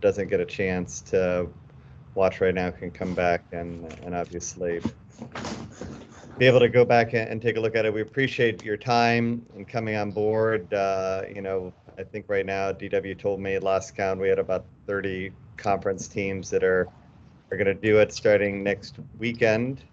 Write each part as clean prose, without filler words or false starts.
doesn't get a chance to watch right now can come back and obviously be able to go back and take a look at it. We appreciate your time and coming on board. I think right now DW told me last count we had about 30 conference teams that are going to do it starting next weekend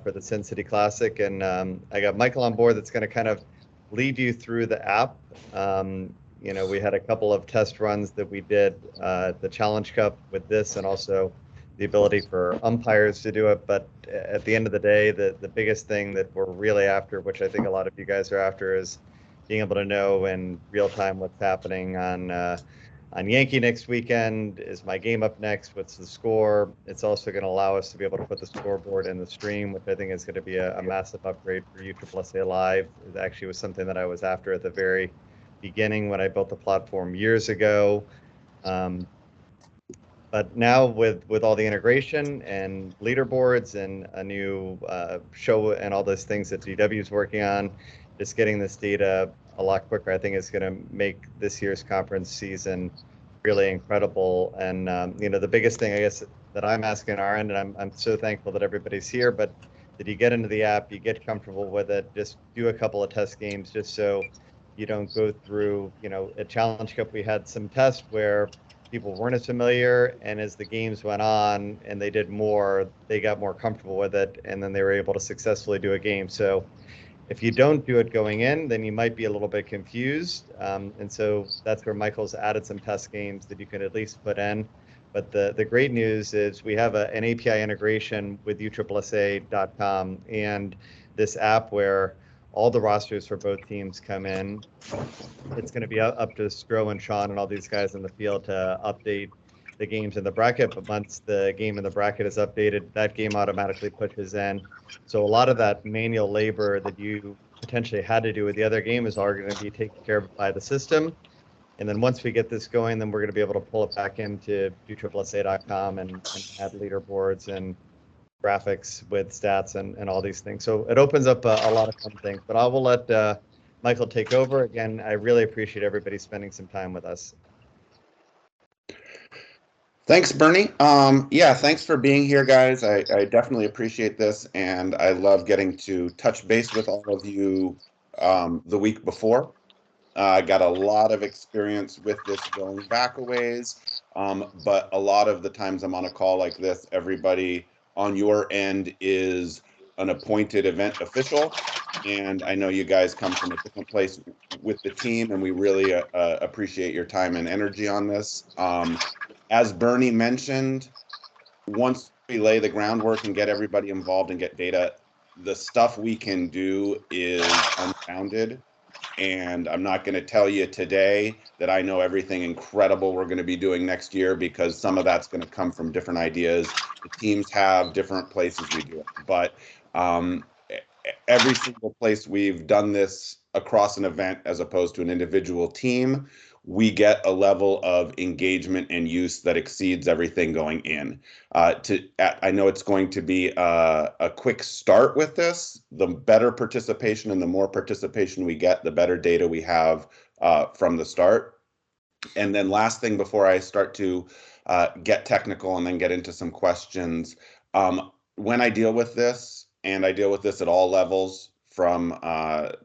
for the Sin City Classic. And I got Michael on board that's going to kind of lead you through the app. We had a couple of test runs that we did the Challenge Cup with this, and also the ability for umpires to do it. But at the end of the day, the biggest thing that we're really after, which I think a lot of you guys are after, is being able to know in real time what's happening on Yankee next weekend. Is my game up next? What's the score? It's also going to allow us to be able to put the scoreboard in the stream, which I think is going to be a massive upgrade for USSSA Live. It actually was something that I was after at the very beginning when I built the platform years ago. But now with all the integration and leaderboards and a new show and all those things that DW is working on, just getting this data a lot quicker, I think is going to make this year's conference season really incredible. And the biggest thing I guess that I'm asking our end, and I'm so thankful that everybody's here, but that you get into the app, you get comfortable with it, just do a couple of test games, just so you don't go through, at Challenge Cup we had some tests where people weren't as familiar, and as the games went on and they did more, they got more comfortable with it, and then they were able to successfully do a game. So if you don't do it going in, then you might be a little bit confused. And so that's where Michael's added some test games that you can at least put in. But the great news is we have an API integration with USSSA.com and this app where all the rosters for both teams come in. It's going to be up to Stro and Sean and all these guys in the field to update the games in the bracket. But once the game in the bracket is updated, that game automatically pushes in. So a lot of that manual labor that you potentially had to do with the other game is all going to be taken care of by the system. And then once we get this going, then we're going to be able to pull it back into USSSA.com and add leaderboards and graphics with stats and all these things. So it opens up a lot of fun things. But I will let Michael take over. Again, I really appreciate everybody spending some time with us. Thanks, Bernie. Yeah, thanks for being here, guys. I definitely appreciate this, and I love getting to touch base with all of you the week before. I got a lot of experience with this going back a ways, but a lot of the times I'm on a call like this, everybody on your end is an appointed event official, and I know you guys come from a different place with the team, and we really appreciate your time and energy on this. As Bernie mentioned, once we lay the groundwork and get everybody involved and get data, the stuff we can do is unbounded. And I'm not going to tell you today that I know everything incredible we're going to be doing next year, because some of that's going to come from different ideas. The teams have different places we do it. But every single place we've done this across an event as opposed to an individual team, we get a level of engagement and use that exceeds everything going in. I know it's going to be a quick start with this. The better participation and the more participation we get, the better data we have from the start. And then last thing before I start to get technical and then get into some questions, when I deal with this, and I deal with this at all levels, from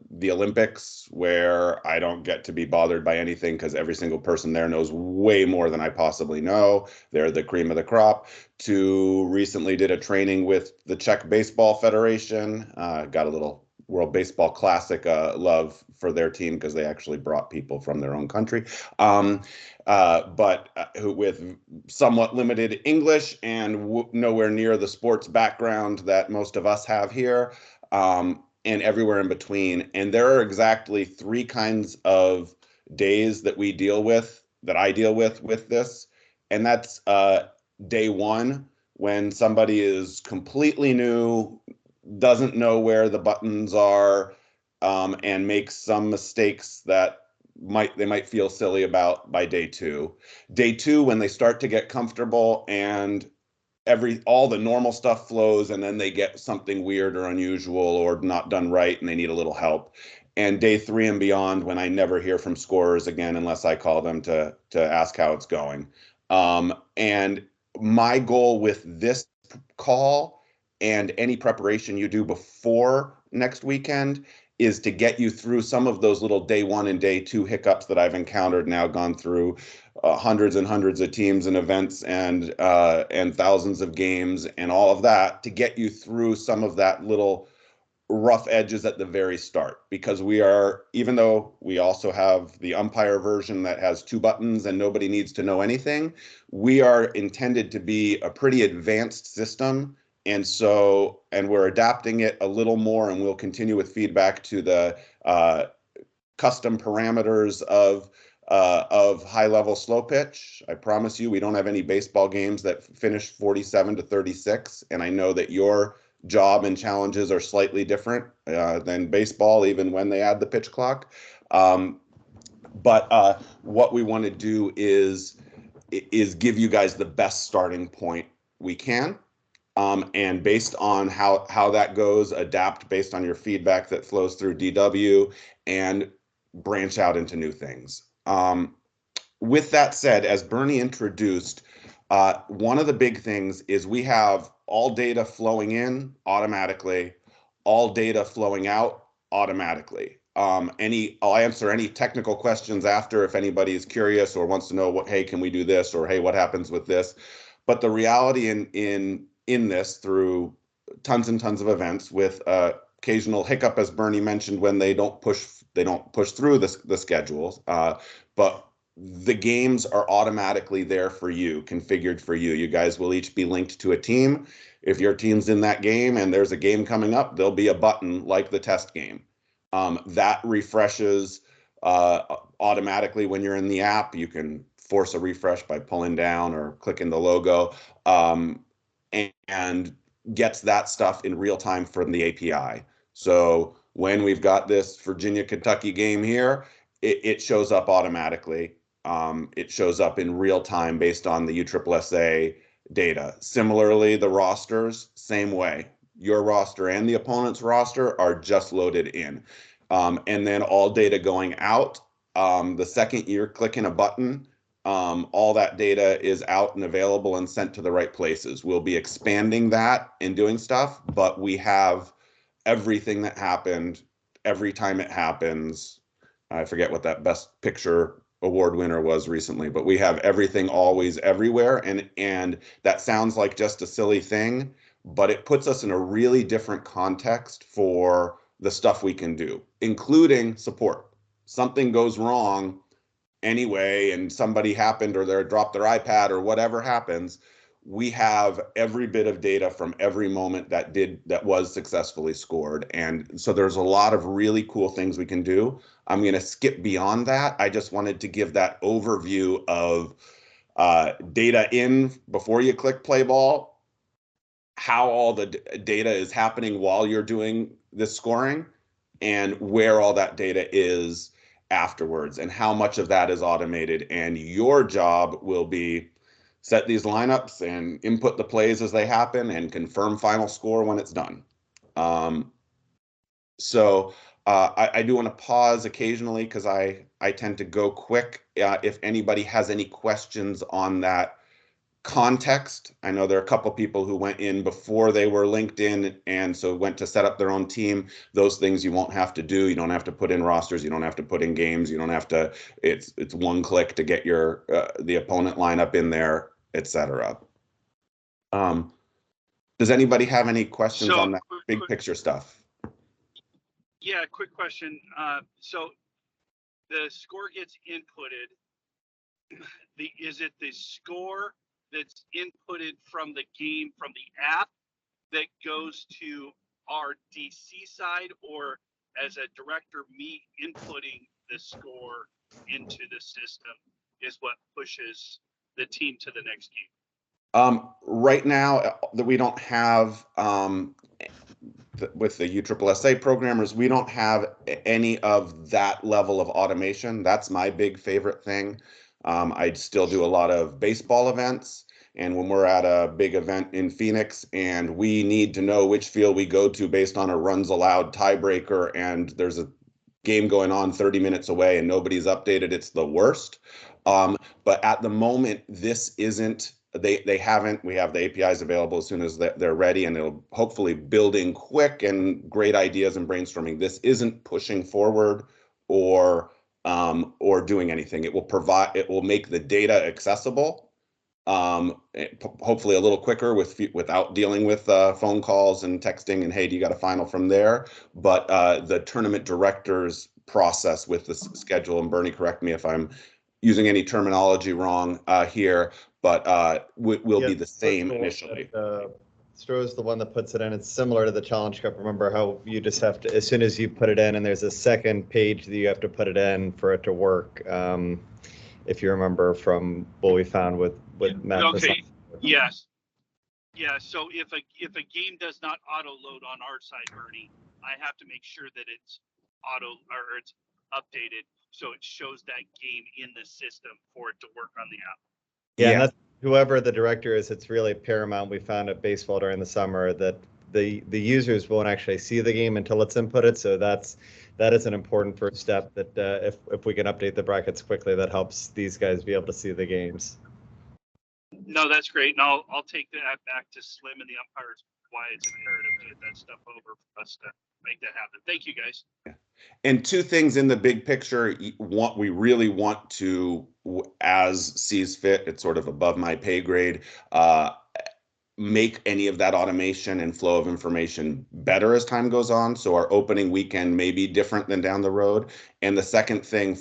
the Olympics, where I don't get to be bothered by anything because every single person there knows way more than I possibly know. They're the cream of the crop. To recently did a training with the Czech Baseball Federation. Got a little World Baseball Classic love for their team because they actually brought people from their own country. But with somewhat limited English and nowhere near the sports background that most of us have here. And everywhere in between. And there are exactly 3 kinds of days that we deal with, that I deal with this. And that's day 1, when somebody is completely new, doesn't know where the buttons are, and makes some mistakes that they might feel silly about by day 2. Day 2, when they start to get comfortable and all the normal stuff flows, and then they get something weird or unusual or not done right and they need a little help. And day 3 and beyond, when I never hear from scorers again unless I call them to ask how it's going. And my goal with this call and any preparation you do before next weekend is to get you through some of those little day one and day two hiccups that I've encountered now, gone through hundreds and hundreds of teams and events and thousands of games and all of that, to get you through some of that little rough edges at the very start, because we are, even though we also have the umpire version that has 2 buttons and nobody needs to know anything, we are intended to be a pretty advanced system. And we're adapting it a little more, and we'll continue with feedback to the custom parameters of high level slow pitch. I promise you, we don't have any baseball games that finish 47-36. And I know that your job and challenges are slightly different than baseball, even when they add the pitch clock. But what we want to do is give you guys the best starting point we can. And based on how that goes, adapt based on your feedback that flows through DW and branch out into new things. With that said, as Bernie introduced, one of the big things is we have all data flowing in automatically, all data flowing out automatically. I'll answer any technical questions after if anybody is curious or wants to know what, hey, can we do this, or hey, what happens with this? But the reality in this, through tons and tons of events with occasional hiccup, as Bernie mentioned, when they don't push through the schedules, but the games are automatically there for you, configured for you. You guys will each be linked to a team. If your team's in that game and there's a game coming up, there'll be a button like the test game. That refreshes automatically when you're in the app. You can force a refresh by pulling down or clicking the logo, and gets that stuff in real time from the API. So when we've got this Virginia-Kentucky game here, it shows up automatically. It shows up in real time based on the USSSA data. Similarly, the rosters, same way. Your roster and the opponent's roster are just loaded in. And then all data going out. The second you're clicking a button, all that data is out and available and sent to the right places. We'll be expanding that and doing stuff, but we have everything that happened every time it happens. I forget what that best picture award winner was recently, but we have everything always everywhere. And that sounds like just a silly thing, but it puts us in a really different context for the stuff we can do, including support. Something goes wrong anyway, and somebody happened, or they dropped their iPad, or whatever happens, we have every bit of data from every moment that was successfully scored. And so there's a lot of really cool things we can do. I'm going to skip beyond that. I just wanted to give that overview of data in before you click play ball, how all the data is happening while you're doing this scoring, and where all that data is afterwards, and how much of that is automated. And your job will be set these lineups and input the plays as they happen and confirm final score when it's done. So I do want to pause occasionally because I tend to go quick. If anybody has any questions on that context, I know there are a couple people who went in before they were linked in, and so went to set up their own team. Those things you won't have to do. You don't have to put in rosters. You don't have to put in games. You don't have to. It's one click to get your the opponent lineup in there, etc. Does anybody have any questions on that big picture stuff? Yeah, quick question. So the score gets inputted. Is it the score that's inputted from the game, from the app, that goes to our DC side, or as a director, me inputting the score into the system is what pushes the team to the next game? Right now, that we don't have with the USSSA programmers, we don't have any of that level of automation. That's my big favorite thing. I still do a lot of baseball events, and when we're at a big event in Phoenix and we need to know which field we go to based on a runs allowed tiebreaker, and there's a game going on 30 minutes away and nobody's updated, it's the worst. But at the moment, this isn't, they haven't, we have the APIs available as soon as they're ready, and it'll hopefully building quick and great ideas and brainstorming. This isn't pushing forward or doing anything. It will make the data accessible, hopefully a little quicker without dealing with phone calls and texting and, hey, do you got a final from there? But the tournament director's process with the schedule, and Bernie, correct me if I'm using any terminology wrong here, but will be the same initially. Stro is the one that puts it in. It's similar to the Challenge Cup. Remember how you just have to, as soon as you put it in, and there's a second page that you have to put it in for it to work. If you remember from what we found with Matt. Okay. Yes. Yeah. So if a game does not auto load on our side, Bernie, I have to make sure that it's it's updated so it shows that game in the system for it to work on the app. Yeah, and that's whoever the director is. It's really paramount. We found at baseball during the summer that the users won't actually see the game until it's inputted. So that is an important first step. That if we can update the brackets quickly, that helps these guys be able to see the games. No, that's great, and I'll take that back to Slim and the umpires. Why it's imperative to get that stuff over for us to make that happen. Thank you, guys. Yeah. And two things in the big picture, we really want to, as sees fit, it's sort of above my pay grade, make any of that automation and flow of information better as time goes on. So our opening weekend may be different than down the road. And the second thing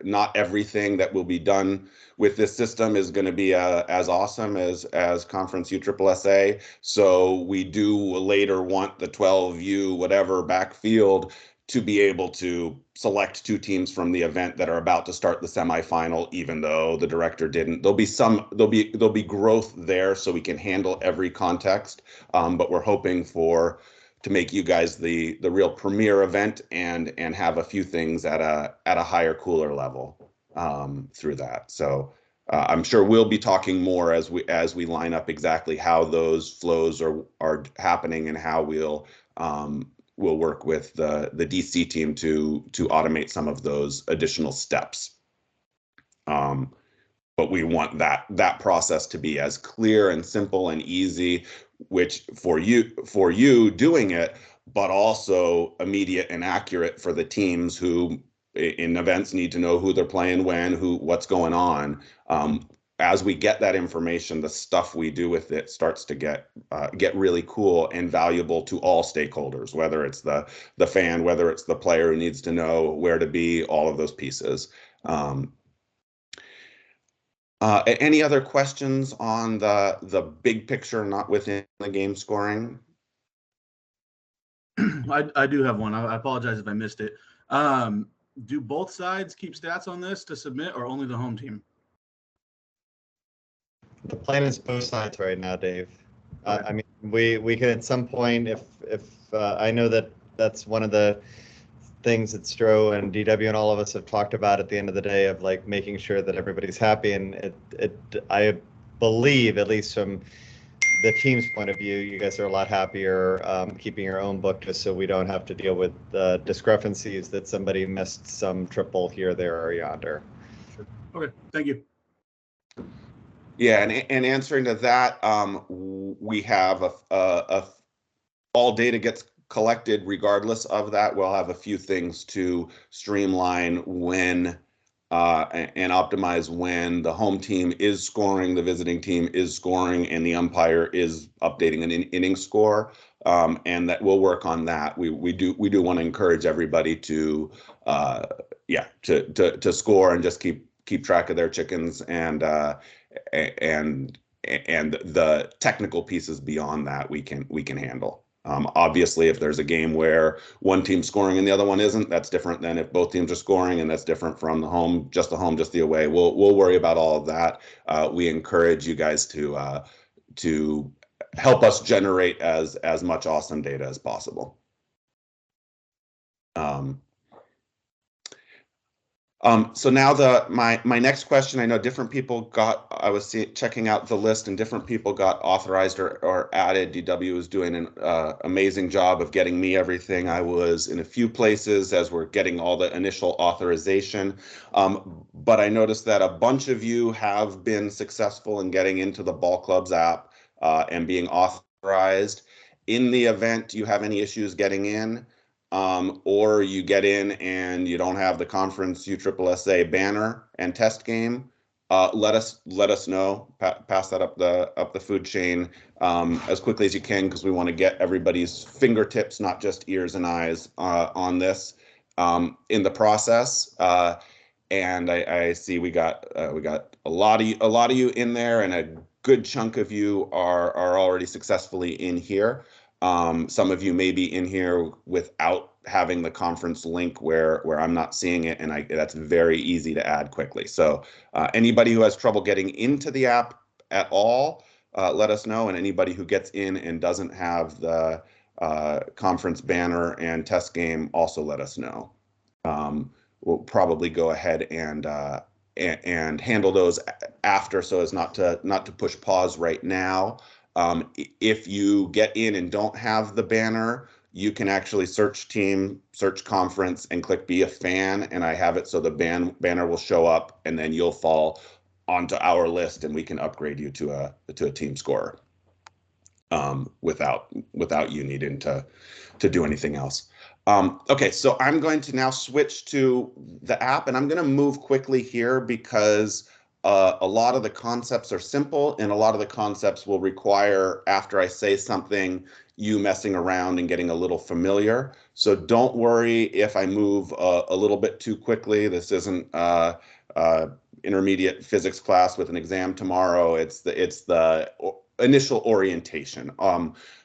not everything that will be done with this system is going to be as awesome as Conference USSSA. So we do later want the 12U whatever backfield to be able to select two teams from the event that are about to start the semifinal, even though the director didn't. There'll be growth there, so we can handle every context. But we're hoping to make you guys the real premier event and have a few things at a higher, cooler level through that. So I'm sure we'll be talking more as we line up exactly how those flows are happening and how we'll work with the DC team to automate some of those additional steps. But we want that process to be as clear and simple and easy, which for you doing it, but also immediate and accurate for the teams who in events need to know who they're playing when, what's going on. As we get that information, the stuff we do with it starts to get really cool and valuable to all stakeholders, whether it's the fan, whether it's the player who needs to know where to be, all of those pieces. Any other questions on the big picture, not within the game scoring? I do have one. I apologize if I missed it. Do both sides keep stats on this to submit, or only the home team? The plan is both sides right now, Dave. Okay. I mean, we can at some point, if I know that's one of the things that Stro and DW and all of us have talked about at the end of the day, of like making sure that everybody's happy. And I believe, at least from the team's point of view, you guys are a lot happier keeping your own book, just so we don't have to deal with discrepancies that somebody missed some triple here, there, or yonder. Okay, thank you. Yeah, and answering to that, we have all data gets collected regardless of that. We'll have a few things to streamline when and optimize when the home team is scoring, the visiting team is scoring, and the umpire is updating an inning score. And that we'll work on that. We do want to encourage everybody to score and just keep track of their chickens and the technical pieces beyond that we can handle. Obviously, if there's a game where one team's scoring and the other one isn't, that's different than if both teams are scoring, and that's different from the home, just the away. We'll worry about all of that. We encourage you guys to help us generate as much awesome data as possible. So now my next question, I know different people got, I was checking out the list and different people got authorized or added. DW was doing an amazing job of getting me everything. I was in a few places as we're getting all the initial authorization. But I noticed that a bunch of you have been successful in getting into the BallClubz app and being authorized. In the event you have any issues getting in, or you get in and you don't have the conference USSSA banner and test game, let us know. Pass that up the food chain as quickly as you can, because we want to get everybody's fingertips, not just ears and eyes, on this in the process. And I see we got a lot of you in there, and a good chunk of you are already successfully in here. Some of you may be in here without having the conference link where I'm not seeing it, and that's very easy to add quickly. So anybody who has trouble getting into the app at all, let us know. And anybody who gets in and doesn't have the conference banner and test game, also let us know. We'll probably go ahead and handle those after, so as not to push pause right now. If you get in and don't have the banner, you can actually search team, search conference, and click be a fan, and I have it so the banner will show up, and then you'll fall onto our list, and we can upgrade you to a team scorer without you needing to do anything else. Okay, so I'm going to now switch to the app, and I'm going to move quickly here because a lot of the concepts are simple, and a lot of the concepts will require, after I say something, you messing around and getting a little familiar. So don't worry if I move a little bit too quickly. This isn't intermediate physics class with an exam tomorrow. It's the initial orientation.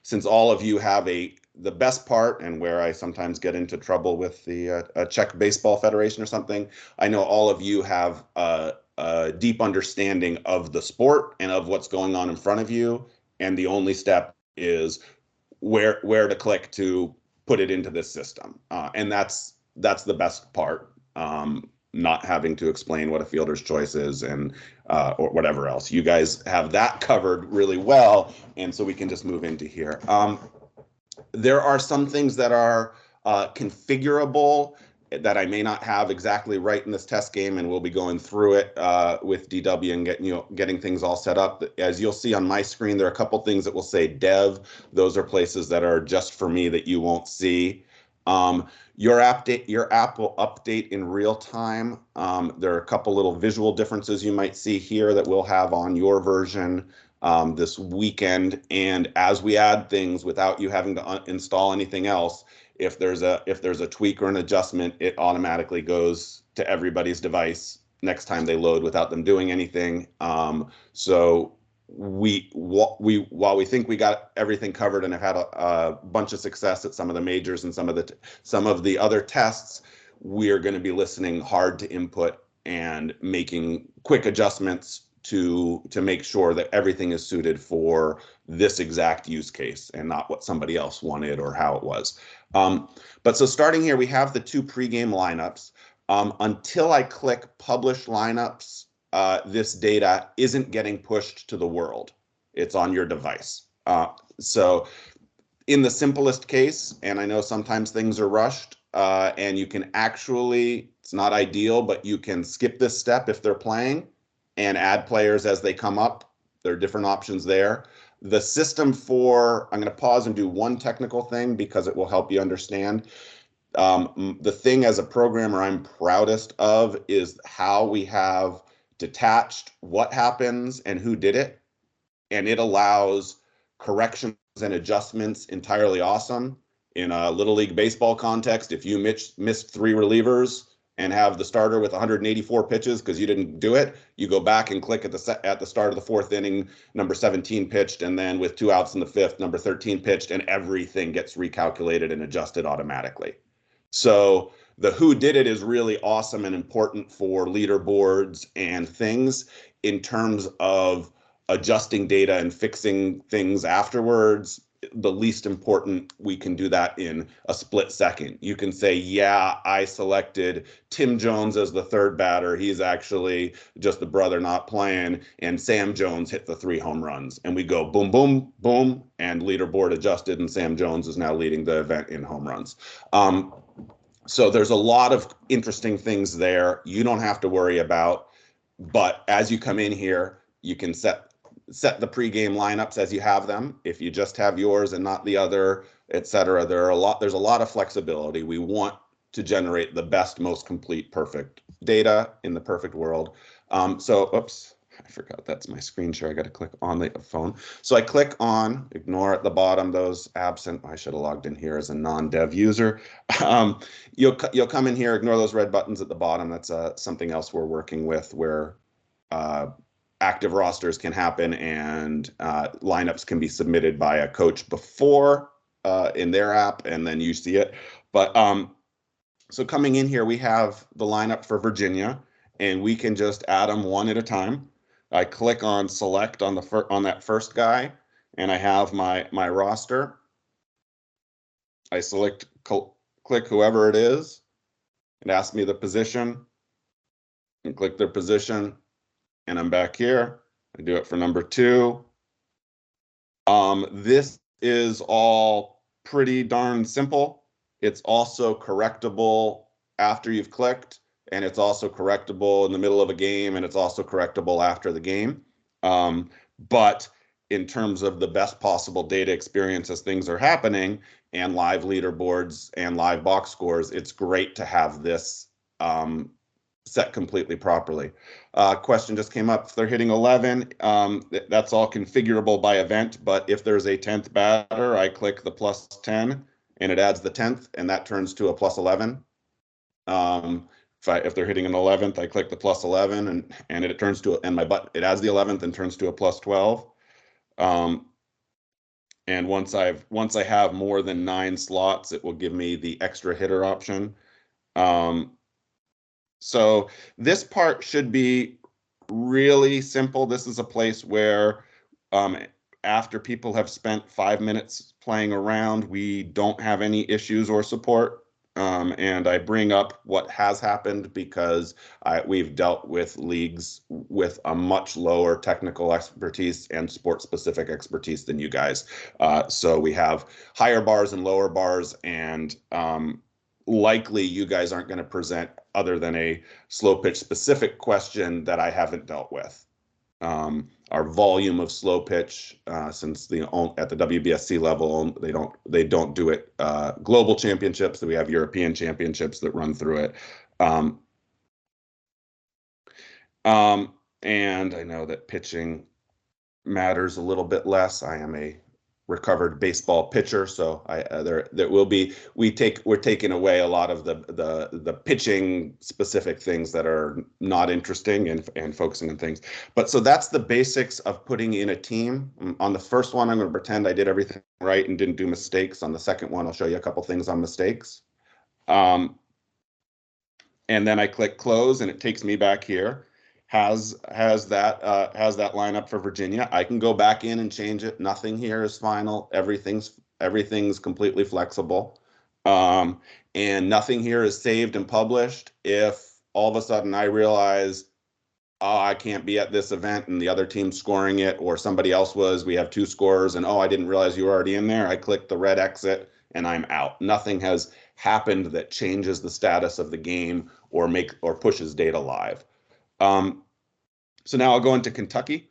Since all of you have the best part, and where I sometimes get into trouble with the Czech Baseball Federation or something, I know all of you have a deep understanding of the sport and of what's going on in front of you, and the only step is where to click to put it into this system, and that's the best part. Not having to explain what a fielder's choice is and or whatever else. You guys have that covered really well, and so we can just move into here. There are some things that are configurable that I may not have exactly right in this test game, and we'll be going through it with DW and getting things all set up. As you'll see on my screen, there are a couple things that will say dev. Those are places that are just for me that you won't see. Your app will update in real time. There are a couple little visual differences you might see here that we'll have on your version this weekend. And as we add things without you having to install anything else, if there's a tweak or an adjustment, it automatically goes to everybody's device next time they load without them doing anything. So while we think we got everything covered and have had a bunch of success at some of the majors and some of the other tests, we are going to be listening hard to input and making quick adjustments to make sure that everything is suited for this exact use case and not what somebody else wanted or how it was. But so starting here, we have the two pregame lineups. Until I click publish lineups, this data isn't getting pushed to the world. It's on your device. So in the simplest case, and I know sometimes things are rushed, and you can actually, it's not ideal, but you can skip this step if they're playing and add players as they come up. There are different options there. The system I'm going to pause and do one technical thing because it will help you understand. The thing as a programmer I'm proudest of is how we have detached what happens and who did it, and it allows corrections and adjustments entirely awesome. In a Little League Baseball context, if you missed 3 relievers and have the starter with 184 pitches because you didn't do it, you go back and click at the start of the 4th inning, number 17 pitched, and then with 2 outs in the 5th, number 13 pitched, and everything gets recalculated and adjusted automatically. So the who did it is really awesome and important for leaderboards and things in terms of adjusting data and fixing things afterwards. the least important, we can do that in a split second. You can say, yeah, I selected Tim Jones as the third batter. He's actually just the brother not playing. And Sam Jones hit the 3 home runs. And we go boom, boom, boom, and leaderboard adjusted. And Sam Jones is now leading the event in home runs. So there's a lot of interesting things there you don't have to worry about. But as you come in here, you can set the pregame lineups as you have them. If you just have yours and not the other, etc., there's a lot of flexibility. We want to generate the best, most complete, perfect data in the perfect world. Oops, I forgot that's my screen share. I got to click on the phone. So I click on, ignore at the bottom those absent. I should have logged in here as a non-dev user. You'll come in here, ignore those red buttons at the bottom. That's something else we're working with where active rosters can happen and lineups can be submitted by a coach before in their app, and then you see it. But so coming in here, we have the lineup for Virginia, and we can just add them one at a time. I click on select on that first guy, and I have my roster. I select click whoever it is. It asks me the position, and click their position. And I'm back here. I do it for number 2. This is all pretty darn simple. It's also correctable after you've clicked, and it's also correctable in the middle of a game, and it's also correctable after the game. But in terms of the best possible data experience as things are happening and live leaderboards and live box scores, it's great to have this set completely properly. Question just came up. If they're hitting 11, that's all configurable by event, but if there's a 10th batter, I click the plus 10 and it adds the 10th, and that turns to a plus 11. If they're hitting an 11th, I click the plus 11 and it turns to, and it adds the 11th and turns to a plus 12. And once I have more than 9 slots, it will give me the extra hitter option. So this part should be really simple. This is a place where after people have spent 5 minutes playing around, we don't have any issues or support. And I bring up what has happened because we've dealt with leagues with a much lower technical expertise and sport-specific expertise than you guys. So we have higher bars and lower bars, and likely you guys aren't going to present other than a slow pitch specific question that I haven't dealt with. Our volume of slow pitch, since at the WBSC level, they don't do it global championships. That we have European championships that run through it. And I know that pitching matters a little bit less. I am a recovered baseball pitcher, so there will be we're taking away a lot of the pitching specific things that are not interesting and focusing on things. But so that's the basics of putting in a team. On the first one, I'm going to pretend I did everything right and didn't do mistakes. On the second one, I'll show you a couple things on mistakes. And then I click close, and it takes me back here. Has that lineup for Virginia. I can go back in and change it. Nothing here is final. Everything's completely flexible. And nothing here is saved and published. If all of a sudden I realize, oh, I can't be at this event and the other team's scoring it, or somebody else was, we have 2 scorers, and oh, I didn't realize you were already in there. I click the red exit and I'm out. Nothing has happened that changes the status of the game or pushes data live. So now I'll go into Kentucky.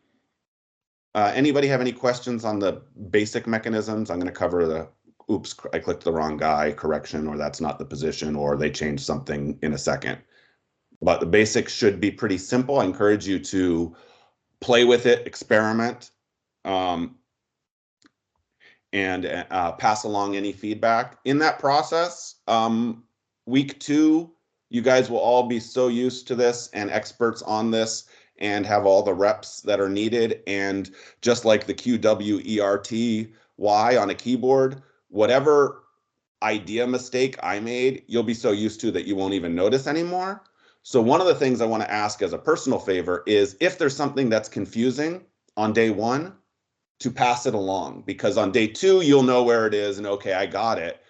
Anybody have any questions on the basic mechanisms? I'm going to cover the, oops, I clicked the wrong guy correction, or that's not the position, or they changed something in a second. But the basics should be pretty simple. I encourage you to play with it, experiment, and pass along any feedback. In that process, week 2, you guys will all be so used to this and experts on this and have all the reps that are needed. And just like the QWERTY on a keyboard, whatever idea mistake I made, you'll be so used to that you won't even notice anymore. So one of the things I want to ask as a personal favor is, if there's something that's confusing on day 1, to pass it along, because on day 2, you'll know where it is and okay, I got it.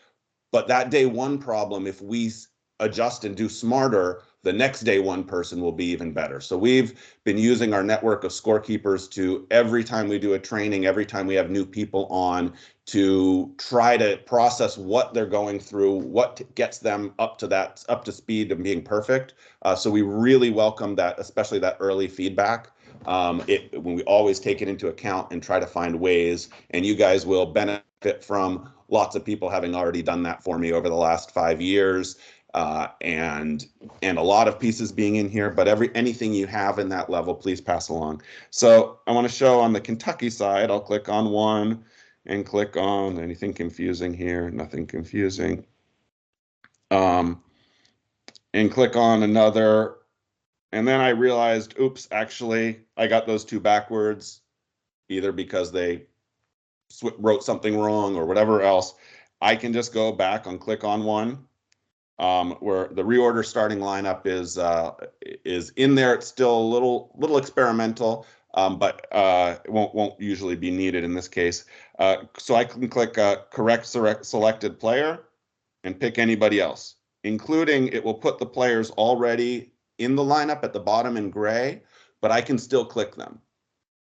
But that day 1 problem, if we adjust and do smarter, the next day 1 person will be even better. So we've been using our network of scorekeepers to, every time we do a training, every time we have new people on, to try to process what they're going through, what gets them up to speed and being perfect. So we really welcome that, especially that early feedback. When we always take it into account and try to find ways, and you guys will benefit from lots of people having already done that for me over the last 5 years. And a lot of pieces being in here, but anything you have in that level, please pass along. So I want to show on the Kentucky side, I'll click on one and click on anything confusing here, nothing confusing. And click on another. And then I realized, oops, actually, I got those 2 backwards, either because they wrote something wrong or whatever else. I can just go back and click on one. Where the reorder starting lineup is in there. It's still a little experimental, but it won't usually be needed in this case. So I can click correct selected player and pick anybody else, including it will put the players already in the lineup at the bottom in gray, but I can still click them.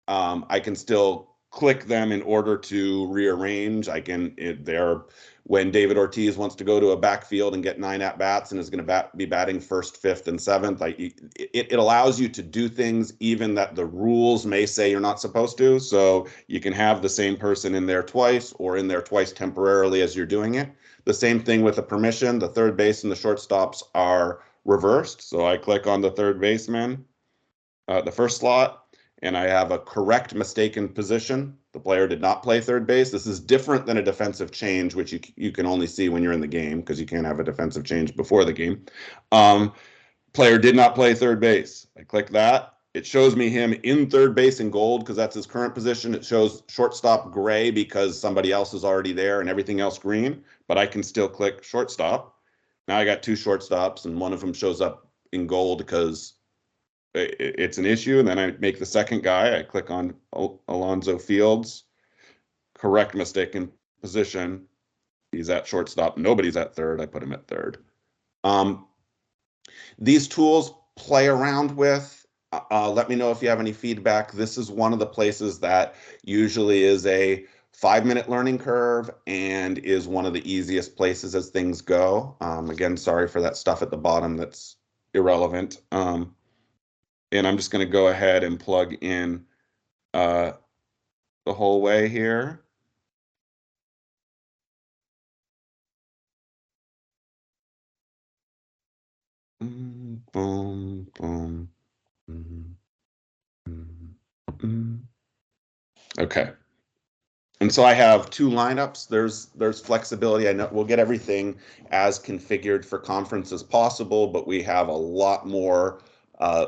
I can still click them in order to rearrange. When David Ortiz wants to go to a backfield and get 9 at-bats and is going to be batting 1st, 5th, and 7th, it allows you to do things even that the rules may say you're not supposed to. So you can have the same person in there twice, or in there twice temporarily as you're doing it. The same thing with the permission. The third base and the shortstops are reversed. So I click on the third baseman, the first slot, and I have a correct mistaken position. The player did not play third base. This is different than a defensive change, which you can only see when you're in the game, because you can't have a defensive change before the game. Player did not play third base. I click that. It shows me him in third base in gold because that's his current position. It shows shortstop gray because somebody else is already there and everything else green, but I can still click shortstop. Now I got 2 shortstops and one of them shows up in gold because it's an issue. And then I make the second guy. I click on Alonzo Fields, correct mistaken position. He's at shortstop. Nobody's at third. I put him at third. These tools play around with. Let me know if you have any feedback. This is one of the places that usually is a 5-minute learning curve and is one of the easiest places as things go. Again, sorry for that stuff at the bottom that's irrelevant. And I'm just going to go ahead and plug in the whole way here. Boom, boom. Okay. And so I have 2 lineups. There's flexibility. I know we'll get everything as configured for conference as possible, but we have a lot more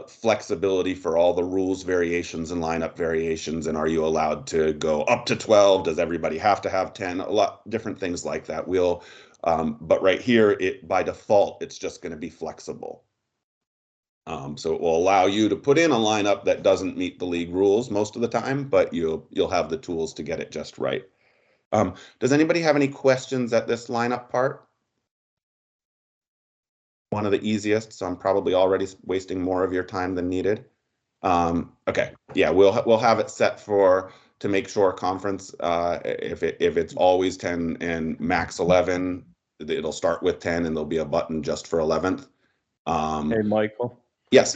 flexibility for all the rules variations and lineup variations. And are you allowed to go up to 12? Does everybody have to have 10? A lot different things like that. But right here, by default, it's just going to be flexible. So it will allow you to put in a lineup that doesn't meet the league rules most of the time, but you'll have the tools to get it just right. Does anybody have any questions at this lineup part? One of the easiest, so I'm probably already wasting more of your time than needed. Okay, yeah, we'll have it set to make sure conference. If it's always 10 and max 11, it'll start with 10 and there'll be a button just for 11th. Hey, Michael. Yes.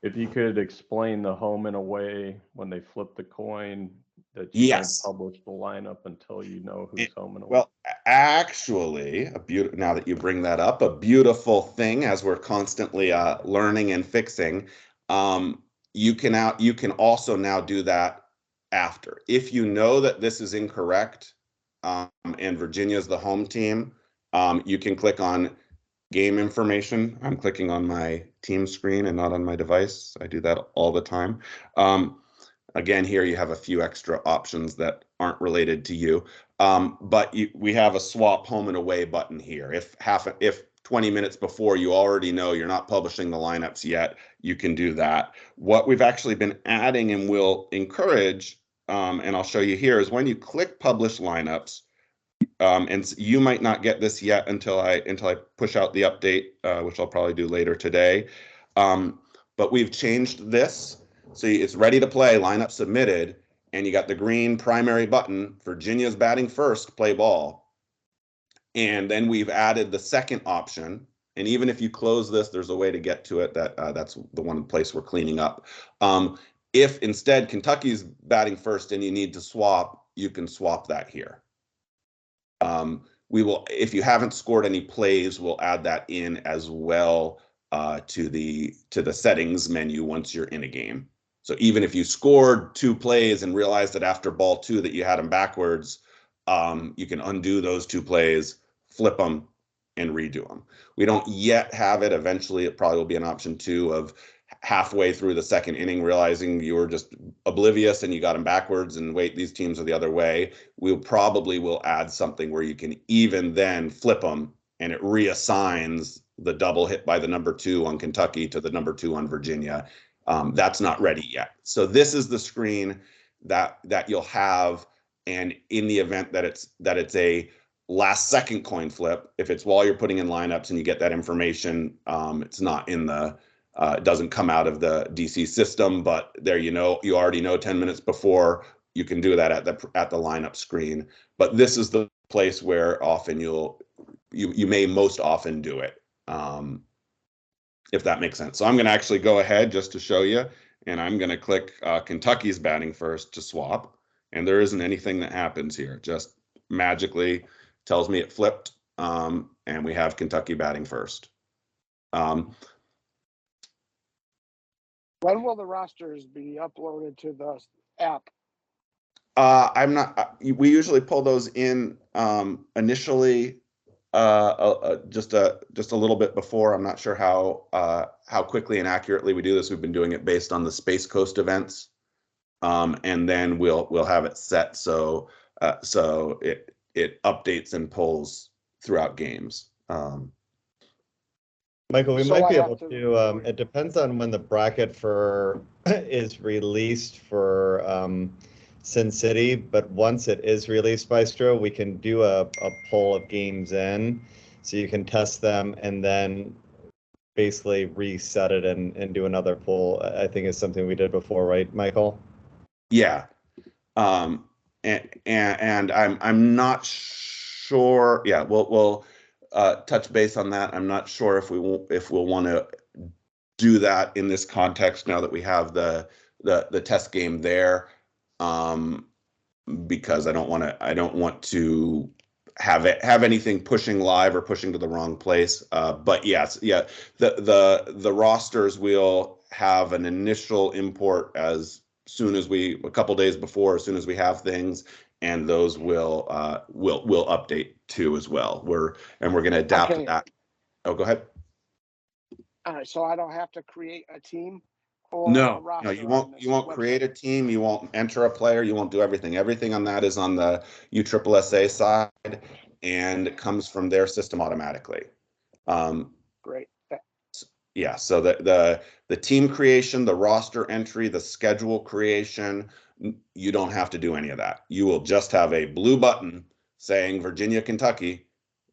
If you could explain the home and away when they flip the coin, that you Yes. don't publish the lineup until you know who's home and away. Well, actually, now that you bring that up, a beautiful thing as we're constantly learning and fixing, you can also now do that after. If you know that this is incorrect, and Virginia's the home team, you can click on game information. I'm clicking on my team screen and not on my device. I do that all the time. Again, here you have a few extra options that aren't related to you. But we have a swap home and away button here. If 20 minutes before you already know you're not publishing the lineups yet, you can do that. What we've actually been adding and will encourage and I'll show you here, is when you click publish lineups, and you might not get this yet until I push out the update, which I'll probably do later today. But we've changed this, so it's ready to play, lineup submitted, and you got the green primary button. Virginia's batting first, play ball. And then we've added the second option. And even if you close this, there's a way to get to it. That's the one place we're cleaning up. If instead Kentucky's batting first and you need to swap, you can swap that here. We will, if you haven't scored any plays, we'll add that in as well to the settings menu once you're in a game. So even if you scored 2 plays and realized that after ball 2 that you had them backwards, you can undo those 2 plays, flip them, and redo them. We don't yet have it. Eventually, it probably will be an option too of halfway through the second inning, realizing you were just oblivious and you got them backwards and wait, these teams are the other way. We'll probably will add something where you can even then flip them and it reassigns the double hit by the number 2 on Kentucky to the number 2 on Virginia. That's not ready yet. So this is the screen that you'll have. And in the event that it's a last second coin flip, if it's while you're putting in lineups and you get that information, it's not in the it doesn't come out of the DC system, but there you already know 10 minutes before, you can do that at the lineup screen. But this is the place where often you may most often do it, if that makes sense. So I'm going to actually go ahead just to show you, and I'm going to click Kentucky's batting first to swap, and there isn't anything that happens here. Just magically tells me it flipped, and we have Kentucky batting first. When will the rosters be uploaded to the app? I'm not. We usually pull those in initially, just a little bit before. I'm not sure how quickly and accurately we do this. We've been doing it based on the Space Coast events, and then we'll have it set so it updates and pulls throughout games. Michael, we So might I be have able to to, record. it depends on when the bracket for is released for Sin City, but once it is released, Bystro, we can do a poll of games in, so you can test them and then basically reset it and do another poll. I think is something we did before, right, Michael? Yeah. And I'm not sure. Yeah, we'll touch base on that. I'm not sure if we'll want to do that in this context now that we have the test game there, because I don't want to have anything pushing live or pushing to the wrong place. But yes, yeah, the rosters will have an initial import as soon as a couple days before, as soon as we have things, and those will update too as well. We're going to adapt Okay. that. Oh, go ahead. All right, so I don't have to create a team or a No, roster. you won't. You won't create a website. team. You won't enter a player. You won't do everything. Everything on that is on the USSSA side, and it comes from their system automatically. Great. Yeah. So the team creation, the roster entry, the schedule creation, you don't have to do any of that. You will just have a blue button saying Virginia, Kentucky,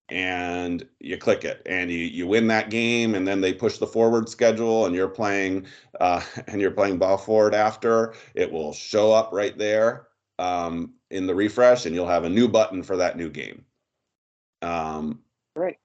and you click it and you win that game, and then they push the forward schedule and you're playing ball forward after. It will show up right there in the refresh, and you'll have a new button for that new game. Great.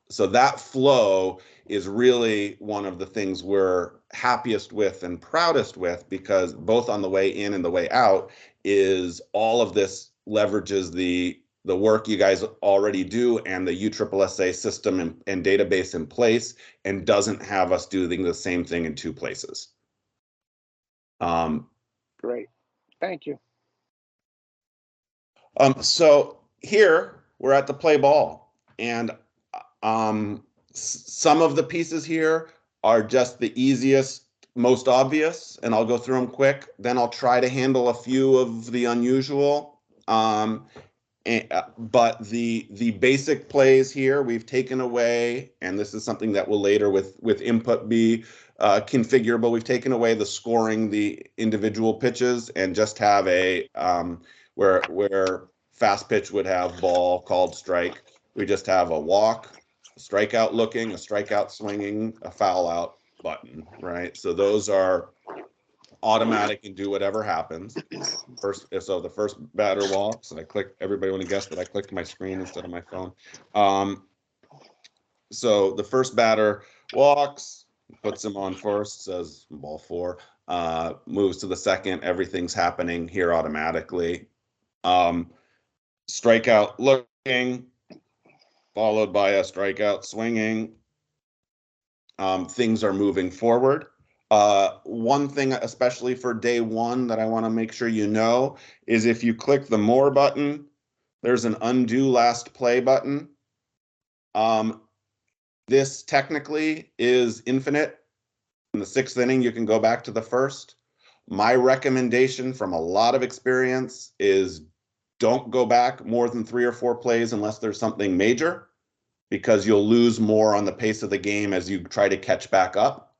So that flow is really one of the things we're happiest with and proudest with, because both on the way in and the way out is all of this leverages the work you guys already do and the USSSA system and database in place, and doesn't have us doing the same thing in 2 places. Great. Thank you. So here we're at the play ball, and some of the pieces here are just the easiest, most obvious, and I'll go through them quick. Then I'll try to handle a few of the unusual. But the basic plays here we've taken away, and this is something that will later with input be configurable. We've taken away the scoring the individual pitches and just have a where fast pitch would have ball called strike. We just have a walk, a strikeout looking, a strikeout swinging, a foul out button, right? So those are automatic and do whatever happens. So the first batter walks, and I click. Everybody want to guess that I clicked my screen instead of my phone. So the first batter walks, puts him on first, says ball four, moves to the second. Everything's happening here automatically. Strikeout looking, followed by a strikeout swinging. Things are moving forward. One thing, especially for day one, that I want to make sure you know is if you click the more button, there's an undo last play button. This technically is infinite. In the sixth inning, you can go back to the first. My recommendation from a lot of experience is don't go back more than 3 or 4 plays unless there's something major, because you'll lose more on the pace of the game as you try to catch back up.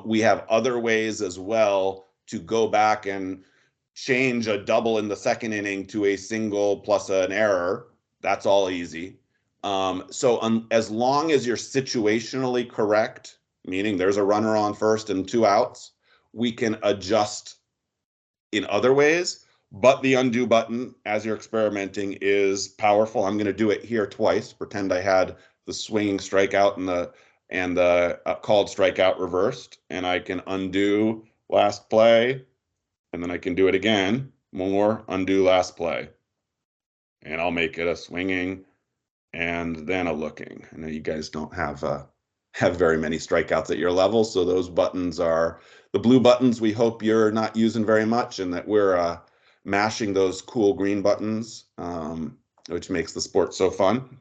We have other ways as well to go back and change a double in the second inning to a single plus an error. That's all easy. As long as you're situationally correct, meaning there's a runner on first and 2 outs, we can adjust in other ways. But the undo button, as you're experimenting, is powerful. I'm going to do it here twice. Pretend I had the swinging strikeout and the called strikeout reversed, and I can undo last play, and then I can do it again. More, undo last play, and I'll make it a swinging and then a looking. I know you guys don't have very many strikeouts at your level, so those buttons are the blue buttons. We hope you're not using very much, and that we're mashing those cool green buttons, which makes the sport so fun.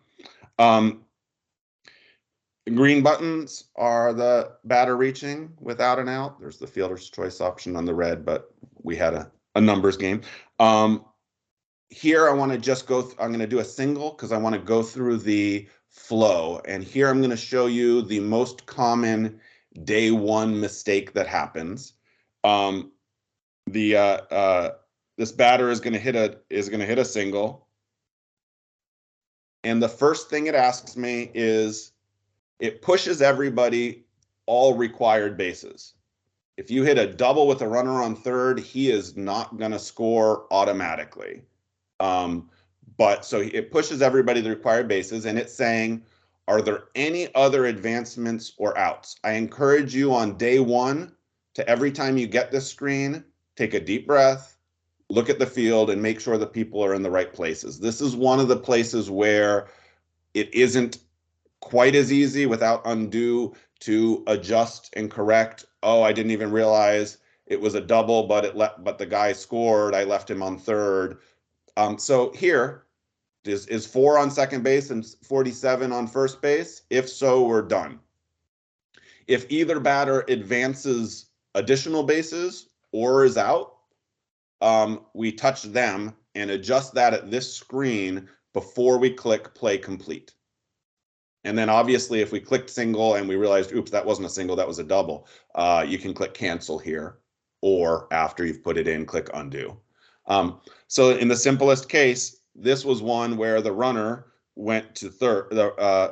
Green buttons are the batter reaching without an out. There's the fielder's choice option on the red, but we had a numbers game. Here I want to just go, I'm going to do a single because I want to go through the flow. And here I'm going to show you the most common day one mistake that happens. This batter is going to hit a single. And the first thing it asks me is, it pushes everybody all required bases. If you hit a double with a runner on third, he is not going to score automatically. But so it pushes everybody the required bases, and it's saying, are there any other advancements or outs? I encourage you on day one to, every time you get this screen, take a deep breath, look at the field, and make sure that people are in the right places. This is one of the places where it isn't quite as easy without undo to adjust and correct. Oh, I didn't even realize it was a double, but the guy scored. I left him on third. So here is 4 on second base and 47 on first base. If so, we're done. If either batter advances additional bases or is out, we touch them and adjust that at this screen before we click play complete. And then obviously if we clicked single and we realized, oops, that wasn't a single, that was a double, you can click cancel here, or after you've put it in, click undo. So in the simplest case, this was one where the runner went to third.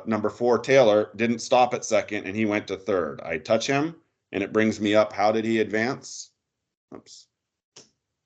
Number 4, Taylor, didn't stop at second and he went to third. I touch him and it brings me up. How did he advance? Oops.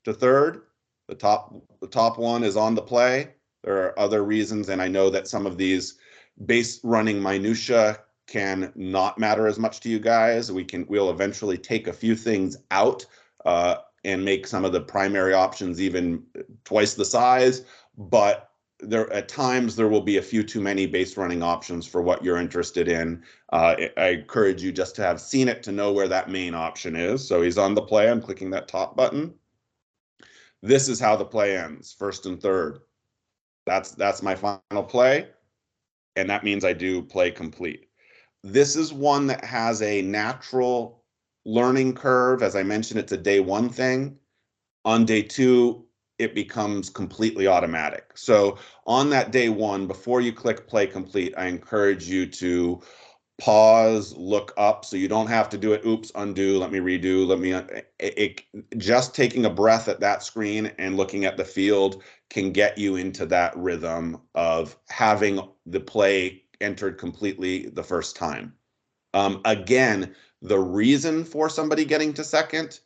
To third. The top one is on the play. There are other reasons, and I know that some of these base running minutia can not matter as much to you guys. We'll eventually take a few things out and make some of the primary options even twice the size, but at times there will be a few too many base running options for what you're interested in. I encourage you just to have seen it to know where that main option is. So he's on the play. I'm clicking that top button. This is how the play ends, first and third. That's my final play. And that means I do play complete. This is one that has a natural learning curve. As I mentioned, it's a day one thing. On day 2, it becomes completely automatic. So on that day one, before you click play complete, I encourage you to pause, look up, so you don't have to do it. Oops, undo, let me redo, just taking a breath at that screen and looking at the field can get you into that rhythm of having the play entered completely the first time. Again, the reason for somebody getting to second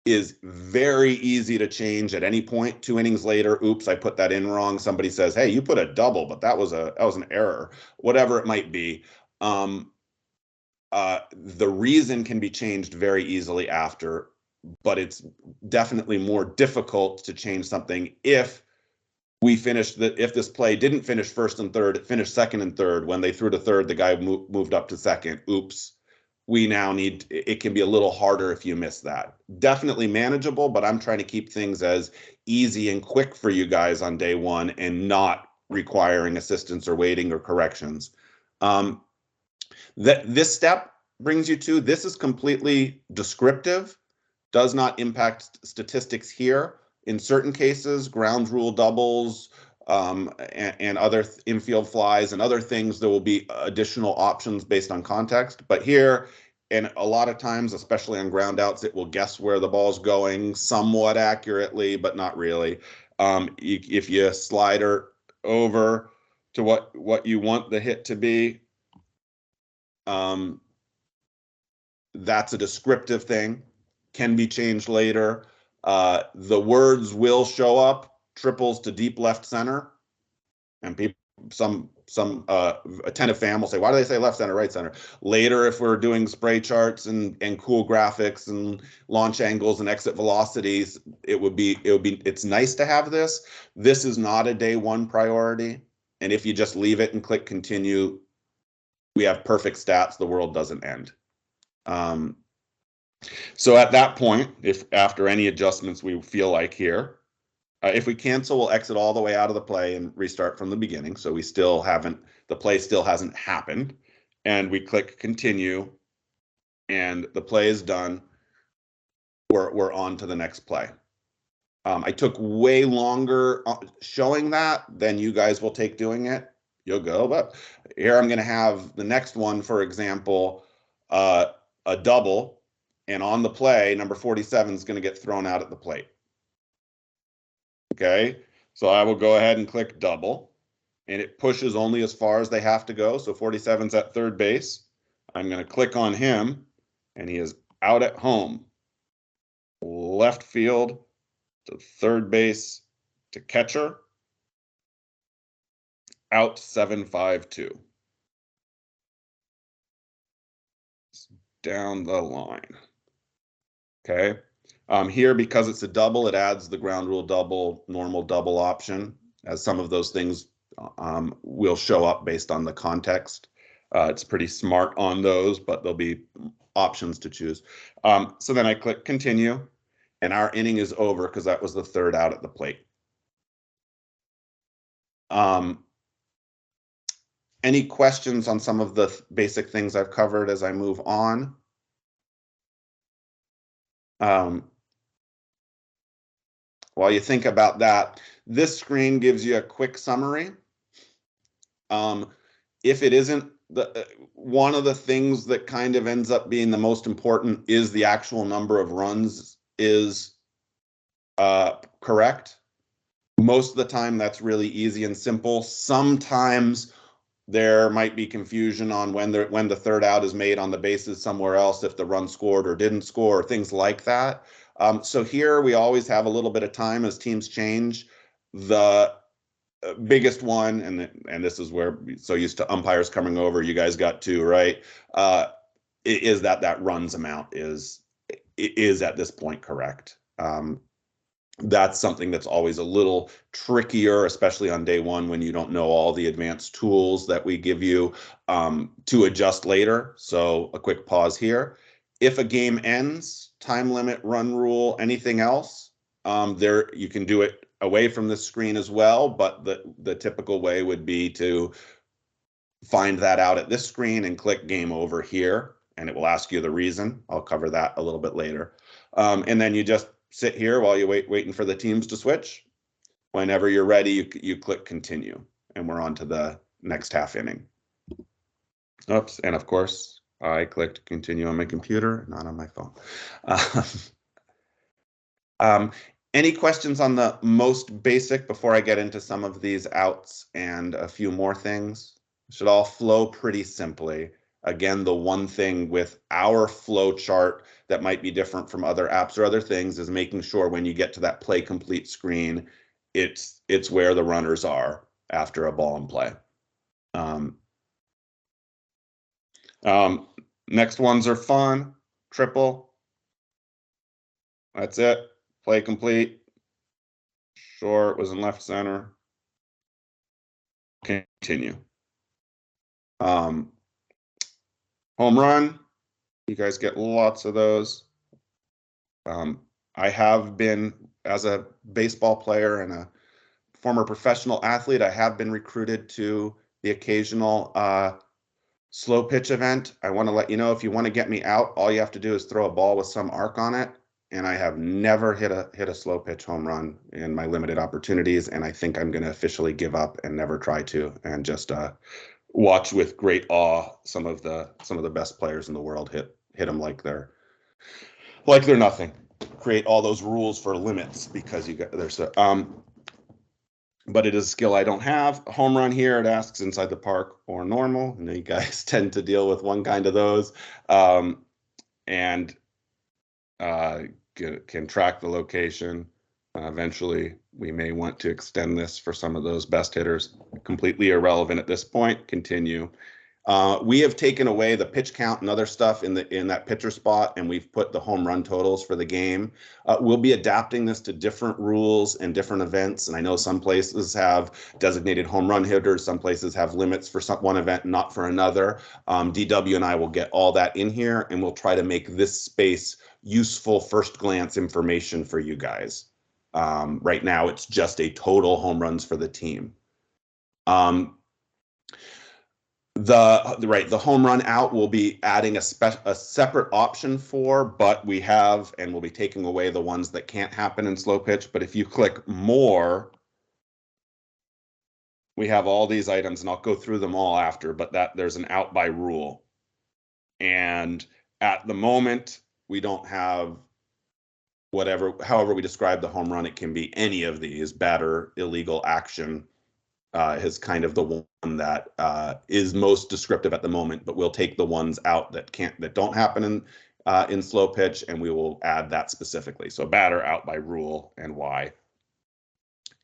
is very easy to change at any point. 2 innings later, oops, I put that in wrong. Somebody says, hey, you put a double, but that was an error, whatever it might be. The reason can be changed very easily after, but it's definitely more difficult to change something if if this play didn't finish first and third, it finished second and third. When they threw to third, the guy moved up to second. Oops. It can be a little harder if you miss that. Definitely manageable, but I'm trying to keep things as easy and quick for you guys on day one and not requiring assistance or waiting or corrections. This step brings you to, this is completely descriptive, does not impact statistics here. In certain cases, ground rule doubles and other infield flies and other things, there will be additional options based on context. But here, and a lot of times, especially on ground outs, it will guess where the ball's going somewhat accurately, but not really. If you slide her over to what you want the hit to be, that's a descriptive thing, can be changed later. The words will show up, triples to deep left center, and people, some attentive fan will say, why do they say left center, right center? Later, if we're doing spray charts and cool graphics and launch angles and exit velocities, it's nice to have this. This is not a day one priority, and if you just leave it and click continue, we have perfect stats, the world doesn't end. So at that point, if after any adjustments we feel like here, if we cancel, we'll exit all the way out of the play and restart from the beginning. So the play still hasn't happened. And we click continue and the play is done. We're on to the next play. I took way longer showing that than you guys will take doing it. You'll go, but here I'm going to have the next one, for example, a double. And on the play, number 47 is going to get thrown out at the plate. Okay, so I will go ahead and click double, and it pushes only as far as they have to go. So 47's at third base. I'm going to click on him, and he is out at home. Left field to third base to catcher. Out 7-5-2. Down the line. Okay. Here, because it's a double, it adds the ground rule double, normal double option, as some of those things will show up based on the context. It's pretty smart on those, but there'll be options to choose. So then I click continue, and our inning is over because that was the third out at the plate. Any questions on some of the basic things I've covered as I move on? While you think about that, this screen gives you a quick summary. If it isn't, one of the things that kind of ends up being the most important is the actual number of runs is correct. Most of the time, that's really easy and simple. Sometimes there might be confusion on when the third out is made on the bases somewhere else, if the run scored or didn't score, or things like that. So here we always have a little bit of time as teams change. The biggest one, and this is where so used to umpires coming over, you guys got two, right? Is that runs amount is at this point correct? That's something that's always a little trickier, especially on day one when you don't know all the advanced tools that we give you to adjust later. So a quick pause here. If a game ends, time limit, run rule, anything else, you can do it away from the screen as well, but the typical way would be to find that out at this screen and click game over here, and it will ask you the reason. I'll cover that a little bit later. And then you just sit here while you waiting for the teams to switch, Whenever you're ready, you click continue, and we're on to the next half inning. Oops, and of course, I clicked continue on my computer, not on my phone. Any questions on the most basic before I get into some of these outs and a few more things? It should all flow pretty simply. Again, the one thing with our flow chart that might be different from other apps or other things is making sure when you get to that play complete screen, it's where the runners are after a ball in play. Next ones are fun. Triple. That's it. Play complete. Short was in left center. Continue. Home run. You guys get lots of those. I have been, as a baseball player and a former professional athlete, I have been recruited to the occasional slow pitch event. I want to let you know, if you want to get me out, all you have to do is throw a ball with some arc on it. And I have never hit a slow pitch home run in my limited opportunities. And I think I'm going to officially give up and never try to, and just watch with great awe some of the best players in the world hit them like they're nothing. Create all those rules for limits because there's but it is a skill I don't have. A home run here, it asks inside the park or normal. And you guys tend to deal with one kind of those. And can track the location. Eventually, we may want to extend this for some of those best hitters. Completely irrelevant at this point. Continue. We have taken away the pitch count and other stuff in that pitcher spot, and we've put the home run totals for the game. We'll be adapting this to different rules and different events. And I know some places have designated home run hitters, some places have limits for one event, not for another. DW and I will get all that in here, and we'll try to make this space useful first glance information for you guys. Right now, it's just a total home runs for the team. The home run out will be adding a separate option for, but we have, and we'll be taking away the ones that can't happen in slow pitch. But if you click more, we have all these items, and I'll go through them all after, but there's an out by rule. And at the moment, we don't have however we describe the home run, it can be any of these. Batter, illegal action is kind of the one that is most descriptive at the moment, but we'll take the ones out that don't happen in slow pitch, and we will add that specifically. So batter out by rule and why.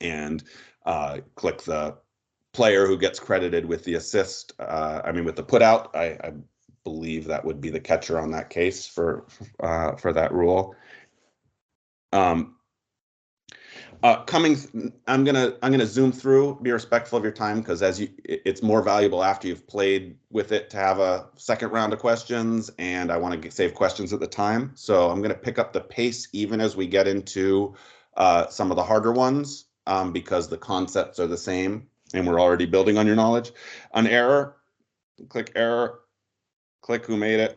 And click the player who gets credited with the assist. With the put out. I believe that would be the catcher on that case for that rule. I'm gonna zoom through, be respectful of your time, because it's more valuable after you've played with it to have a second round of questions, and I want to save questions at the time. So I'm gonna pick up the pace even as we get into some of the harder ones, because the concepts are the same and we're already building on your knowledge. An error, click error, click who made it.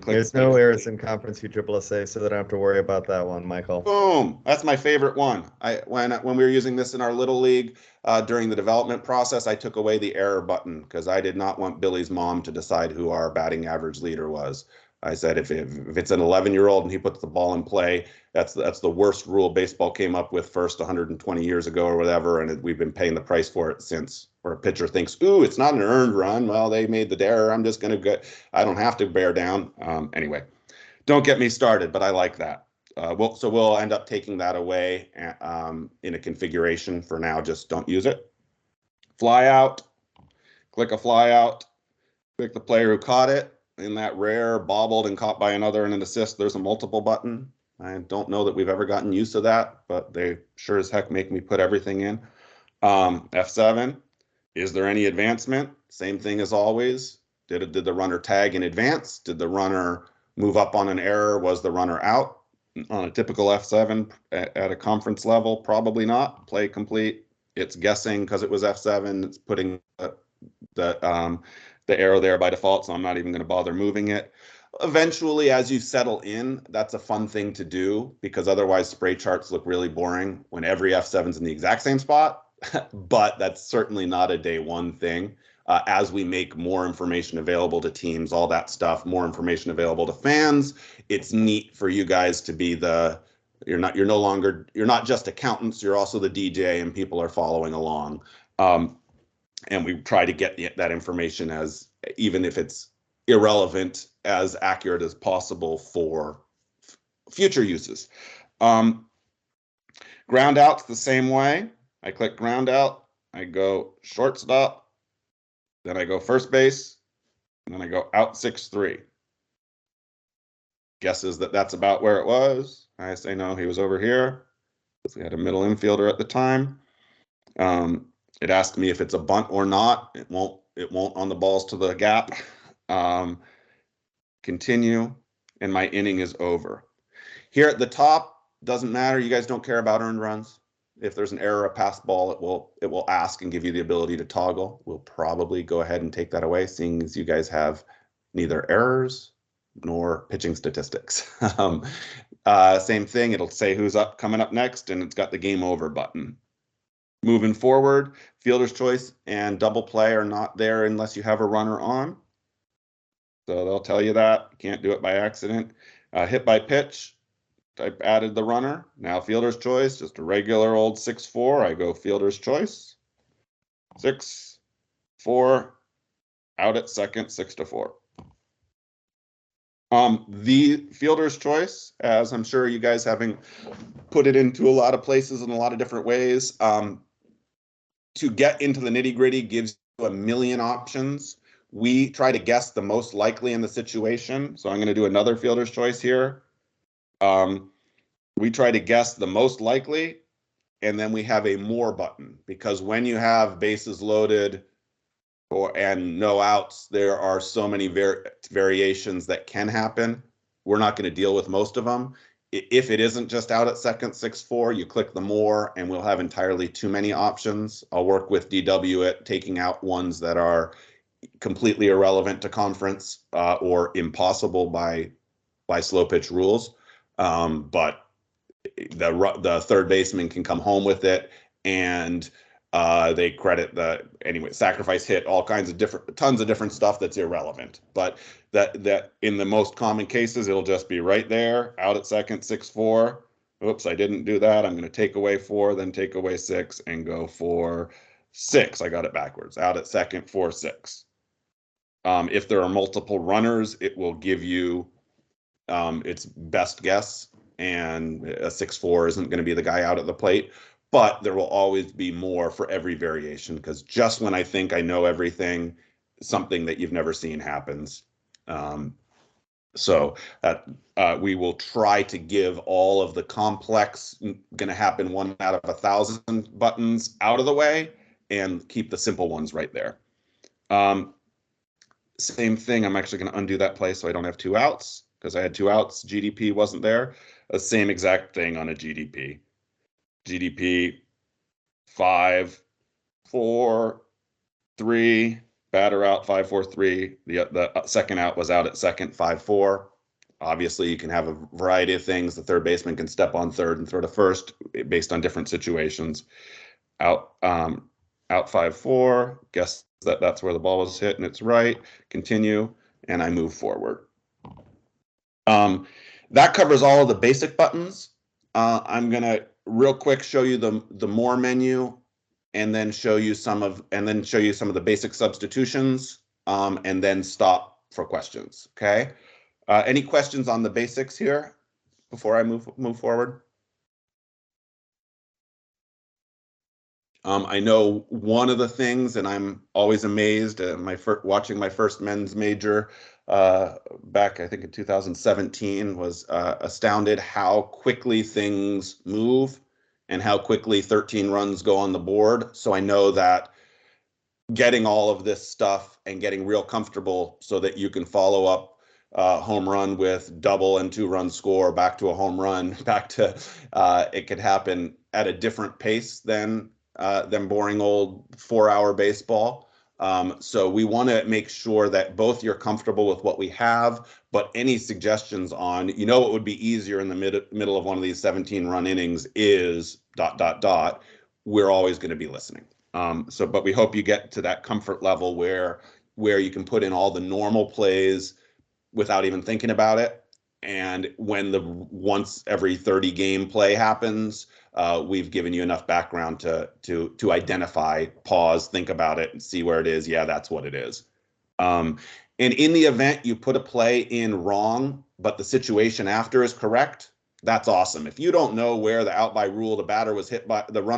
There's no errors in Conference USSSA, so they don't have to worry about that one, Michael. Boom! That's my favorite one. When we were using this in our little league during the development process, I took away the error button because I did not want Billy's mom to decide who our batting average leader was. I said if it's an 11-year-old and he puts the ball in play, that's the worst rule baseball came up with first 120 years ago or whatever, and we've been paying the price for it since. Or a pitcher thinks, ooh, it's not an earned run. Well, they made the error. I'm just going to I don't have to bear down. Anyway, don't get me started, but I like that. So we'll end up taking that away in a configuration for now. Just don't use it. Fly out. Click a fly out. Click the player who caught it. In that rare bobbled and caught by another and an assist, there's a multiple button. I don't know that we've ever gotten used to that, but they sure as heck make me put everything in. F7. Is there any advancement? Same thing as always. Did the runner tag in advance? Did the runner move up on an error? Was the runner out? On a typical F7 at a conference level, probably not. Play complete. It's guessing because it was F7. It's putting the arrow there by default, so I'm not even going to bother moving it. Eventually, as you settle in, that's a fun thing to do because otherwise spray charts look really boring when every F7's in the exact same spot. But that's certainly not a day one thing. As we make more information available to teams, all that stuff, more information available to fans, it's neat for you guys to be you're not just accountants, you're also the DJ and people are following along. And we try to get that information as, even if it's irrelevant, as accurate as possible for future uses. Ground out's the same way. I click ground out, I go shortstop, then I go first base, and then I go out 6-3. Guesses that's about where it was. I say no, he was over here. We had a middle infielder at the time. It asked me if it's a bunt or not. It won't on the balls to the gap. Continue, and my inning is over. Here at the top, doesn't matter. You guys don't care about earned runs. If there's an error, a pass ball, it will ask and give you the ability to toggle. We'll probably go ahead and take that away, seeing as you guys have neither errors nor pitching statistics. Same thing. It'll say who's coming up next, and it's got the game over button. Moving forward, fielder's choice and double play are not there unless you have a runner on. So they'll tell you that. You can't do it by accident. Hit by pitch, I've added the runner. Now fielder's choice, just a regular old 6-4. I go fielder's choice. 6-4, out at second, 6-4. The fielder's choice, as I'm sure you guys having put it into a lot of places in a lot of different ways, to get into the nitty-gritty gives you a million options. We try to guess the most likely in the situation. So I'm going to do another fielder's choice here. We try to guess the most likely, and then we have a more button, because when you have bases loaded and no outs, there are so many variations that can happen. We're not going to deal with most of them. If it isn't just out at second, 6-4, you click the more, and we'll have entirely too many options. I'll work with DW at taking out ones that are completely irrelevant to conference or impossible by slow pitch rules. But the third baseman can come home with it, and they credit sacrifice hit, all kinds of tons of different stuff that's irrelevant. But that in the most common cases, it'll just be right there, out at second, 6-4. Oops, I didn't do that. I'm going to take away 4, then take away 6, and go for 6. I got it backwards. Out at second, 4-6. If there are multiple runners, it will give you its best guess, and a 6-4 isn't going to be the guy out at the plate. But there will always be more for every variation, because just when I think I know everything, something that you've never seen happens. So that we will try to give all of the complex, going to happen 1 out of 1,000 buttons out of the way, and keep the simple ones right there. Same thing. I'm actually going to undo that play so I don't have 2 outs, because I had 2 outs. GDP wasn't there. The same exact thing on a GDP. GDP 5, 4, 3, batter out 5, 4, 3. The second out was out at second, 5, 4. Obviously, you can have a variety of things. The third baseman can step on third and throw to first based on different situations. Out 5, 4. Guess that's where the ball was hit, and it's right. Continue, and I move forward. That covers all of the basic buttons. I'm gonna real quick show you the more menu, and then show you some of the basic substitutions, and then stop for questions. Okay. Any questions on the basics here before I move forward? I know one of the things, and I'm always amazed at watching my first men's major back, I think in 2017, was astounded how quickly things move and how quickly 13 runs go on the board. So I know that getting all of this stuff and getting real comfortable so that you can follow up home run with double and 2-run score, back to a home run, back to it could happen at a different pace than boring old 4-hour baseball. So we want to make sure that both you're comfortable with what we have, but any suggestions on, what would be easier in the middle of one of these 17 run innings is ... We're always going to be listening. But we hope you get to that comfort level where you can put in all the normal plays without even thinking about it. And when the once every 30 game play happens, we've given you enough background to identify, pause, think about it, and see where it is. Yeah, that's what it is. And in the event you put a play in wrong, but the situation after is correct, that's awesome. If you don't know where the out by rule, the runner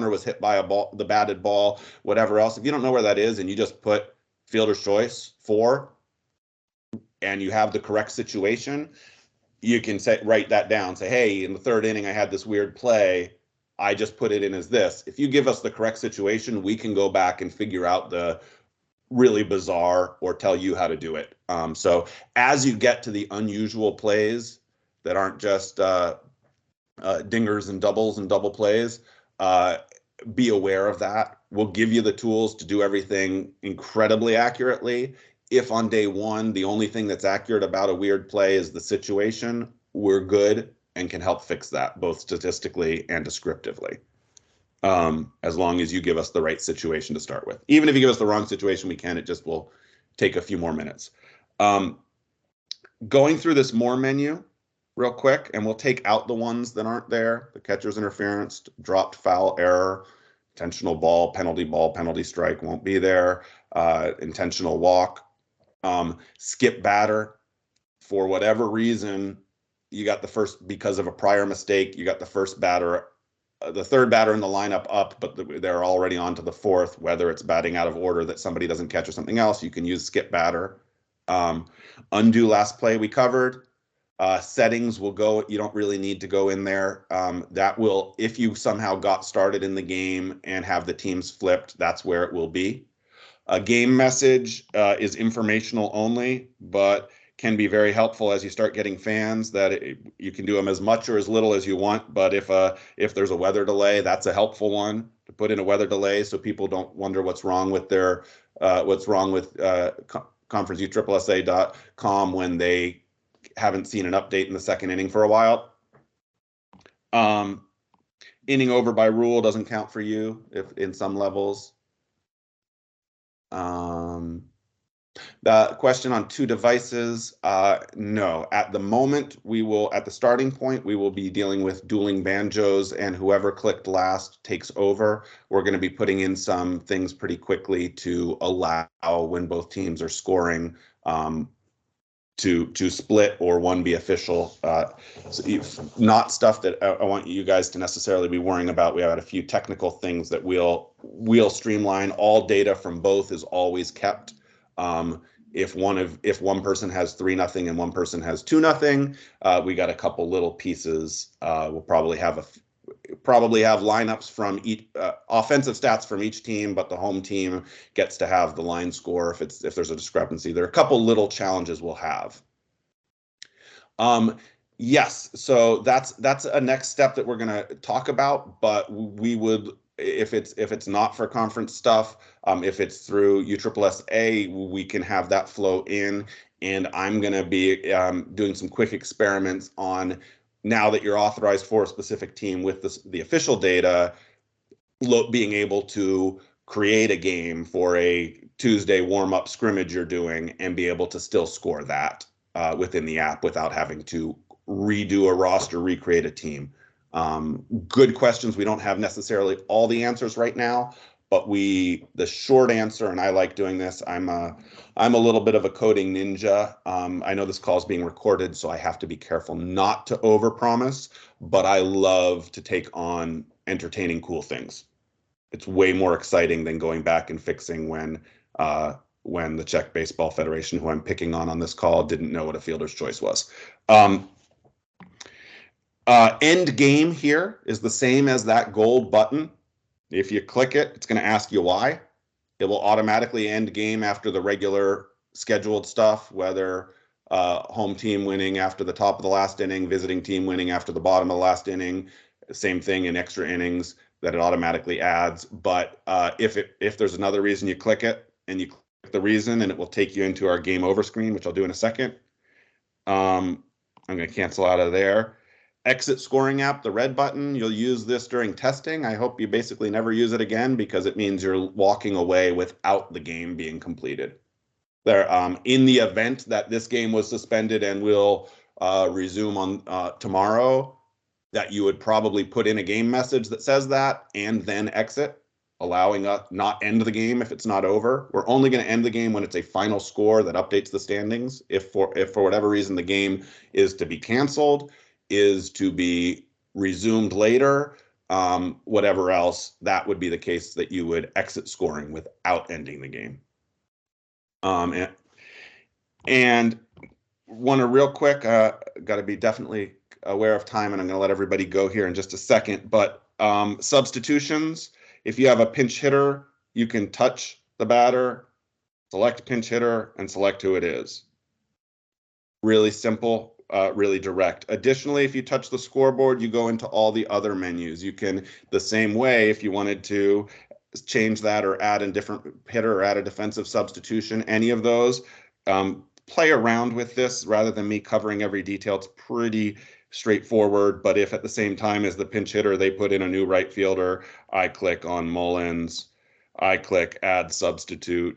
was hit by a ball, the batted ball, whatever else, if you don't know where that is and you just put fielder's choice 4 and you have the correct situation, you can write that down. Say, hey, in the 3rd inning, I had this weird play. I just put it in as this. If you give us the correct situation, we can go back and figure out the really bizarre or tell you how to do it. So as you get to the unusual plays that aren't just dingers and double plays, be aware of that. We'll give you the tools to do everything incredibly accurately. If on day 1, the only thing that's accurate about a weird play is the situation, we're good and can help fix that, both statistically and descriptively. As long as you give us the right situation to start with. Even if you give us the wrong situation, we can. It just will take a few more minutes. Going through this more menu real quick, and we'll take out the ones that aren't there. The catcher's interference, dropped foul, error, intentional ball, penalty strike won't be there. Intentional walk. Skip batter, for whatever reason, you got the first, because of a prior mistake, you got the first batter, the 3rd batter in the lineup up, but they're already on to the 4th, whether it's batting out of order that somebody doesn't catch or something else, you can use skip batter. Undo last play we covered. Settings will go, you don't really need to go in there. That will, if you somehow got started in the game and have the teams flipped, that's where it will be. A game message is informational only, but can be very helpful as you start getting fans. That you can do them as much or as little as you want. But if there's a weather delay, that's a helpful one to put in a weather delay, so people don't wonder what's wrong with their conferenceuSSSA.com when they haven't seen an update in the 2nd inning for a while. Inning over by rule doesn't count for you if in some levels. The question on 2 devices, no. At the moment, at the starting point, we will be dealing with dueling banjos, and whoever clicked last takes over. We're going to be putting in some things pretty quickly to allow, when both teams are scoring, to split or one be official. So not stuff that I want you guys to necessarily be worrying about. We have a few technical things that we'll streamline. All data from both is always kept. If one person has 3-0 and one person has 2-0, we got a couple little pieces. We'll probably have lineups from each offensive stats from each team, but the home team gets to have the line score if there's a discrepancy. There are a couple little challenges we'll have. Yes, so that's a next step that we're going to talk about, but we would, if it's not for conference stuff, if it's through USSSA, we can have that flow in, and I'm going to be doing some quick experiments on, now that you're authorized for a specific team with the official data, being able to create a game for a Tuesday warm-up scrimmage you're doing and be able to still score that within the app without having to redo a roster, recreate a team. Good questions. We don't have necessarily all the answers right now, but the short answer, and I like doing this, I'm a little bit of a coding ninja. I know this call is being recorded, so I have to be careful not to overpromise, but I love to take on entertaining cool things. It's way more exciting than going back and fixing when the Czech Baseball Federation, who I'm picking on this call, didn't know what a fielder's choice was. End game here is the same as that gold button. If you click it, it's going to ask you why. It will automatically end game after the regular scheduled stuff, whether home team winning after the top of the last inning, visiting team winning after the bottom of the last inning. Same thing in extra innings that it automatically adds. But if there's another reason you click it and you the reason, and it will take you into our game over screen, which I'll do in a second. I'm going to cancel out of there. Exit scoring app, the red button, you'll use this during testing. I hope you basically never use it again because it means you're walking away without the game being completed. There, in the event that this game was suspended and will resume on tomorrow, that you would probably put in a game message that says that and then exit, allowing us not end the game if it's not over. We're only going to end the game when it's a final score that updates the standings. If for whatever reason the game is to be canceled, is to be resumed later, whatever else, that would be the case that you would exit scoring without ending the game. And want to real quick, got to be definitely aware of time, and I'm going to let everybody go here in just a second, but substitutions, if you have a pinch hitter, you can touch the batter, select pinch hitter, and select who it is. Really simple, really direct. Additionally, if you touch the scoreboard, you go into all the other menus. You can, the same way, if you wanted to change that or add a different hitter or add a defensive substitution, any of those, play around with this rather than me covering every detail. It's pretty straightforward, but if at the same time as the pinch hitter, they put in a new right fielder, I click on Mullins, I click add substitute,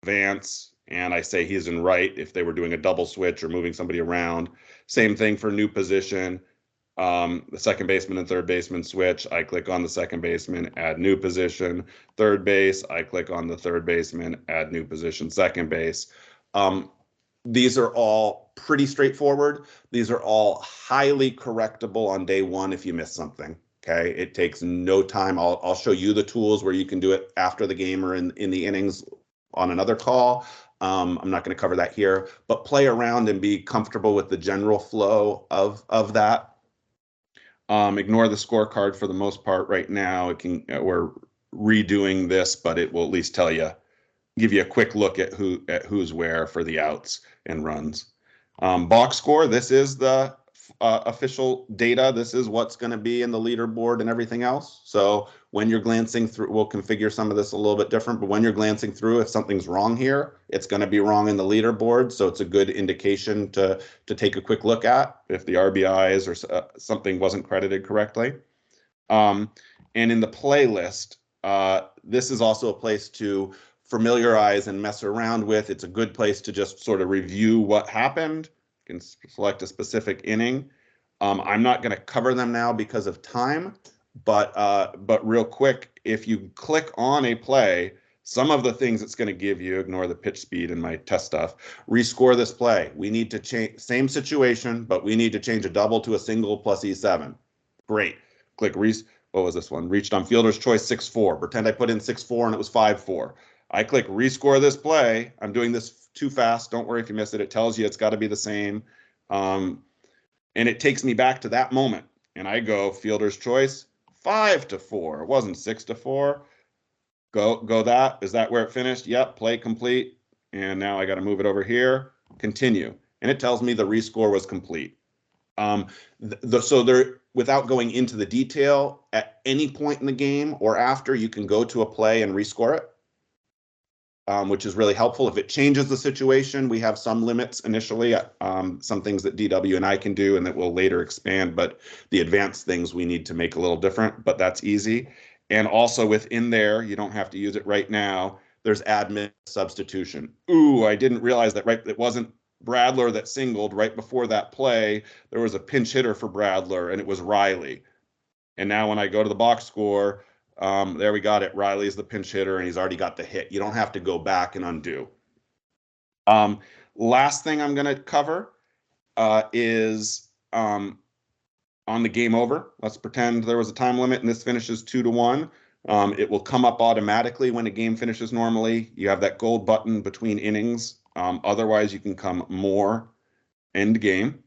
Vance, and I say he's in right if they were doing a double switch or moving somebody around. Same thing for new position. The second baseman and third baseman switch. I click on the second baseman, add new position. Third base, I click on the third baseman, add new position, second base. These are all pretty straightforward. These are all highly correctable on day one if you miss something. Okay, it takes no time. I'll show you the tools where you can do it after the game or in the innings on another call. I'm not going to cover that here, but play around and be comfortable with the general flow of that. Ignore the scorecard for the most part right now. It can, we're redoing this, but it will at least tell you, give you a quick look at who's where for the outs and runs. Box score, this is the official data. This is what's going to be in the leaderboard and everything else. So when you're glancing through, we'll configure some of this a little bit different, but when you're glancing through, if something's wrong here, it's going to be wrong in the leaderboard. So it's a good indication to take a quick look at if the RBIs or something wasn't credited correctly. And in the playlist, this is also a place to familiarize and mess around with. It's a good place to just sort of review what happened. You can select a specific inning. I'm not going to cover them now because of time, but real quick, if you click on a play, some of the things it's going to give you, ignore the pitch speed and my test stuff, rescore this play. We need to change, same situation, but we need to change a double to a single plus E7. Great. Click what was this one? Reached on fielder's choice 6-4. Pretend I put in 6-4 and it was 5-4. I click rescore this play. I'm doing this too fast. Don't worry if you miss it. It tells you it's got to be the same. And it takes me back to that moment. And I go fielder's choice 5-4. It wasn't 6-4. Go that. Is that where it finished? Yep. Play complete. And now I got to move it over here. Continue. And it tells me the rescore was complete. So there, without going into the detail, at any point in the game or after, you can go to a play and rescore it. Which is really helpful. If it changes the situation, we have some limits initially, some things that DW and I can do and that we'll later expand, but the advanced things we need to make a little different, but that's easy. And also within there, you don't have to use it right now, there's admin substitution. Ooh, I didn't realize that, right? It wasn't Bradler that singled right before that play. There was a pinch hitter for Bradler and it was Riley. And now when I go to the box score, there we got it. Riley's the pinch hitter and he's already got the hit. You don't have to go back and undo. Last thing I'm going to cover is on the game over. Let's pretend there was a time limit and this finishes 2-1. It will come up automatically when a game finishes normally. You have that gold button between innings. Otherwise, you can come more end game.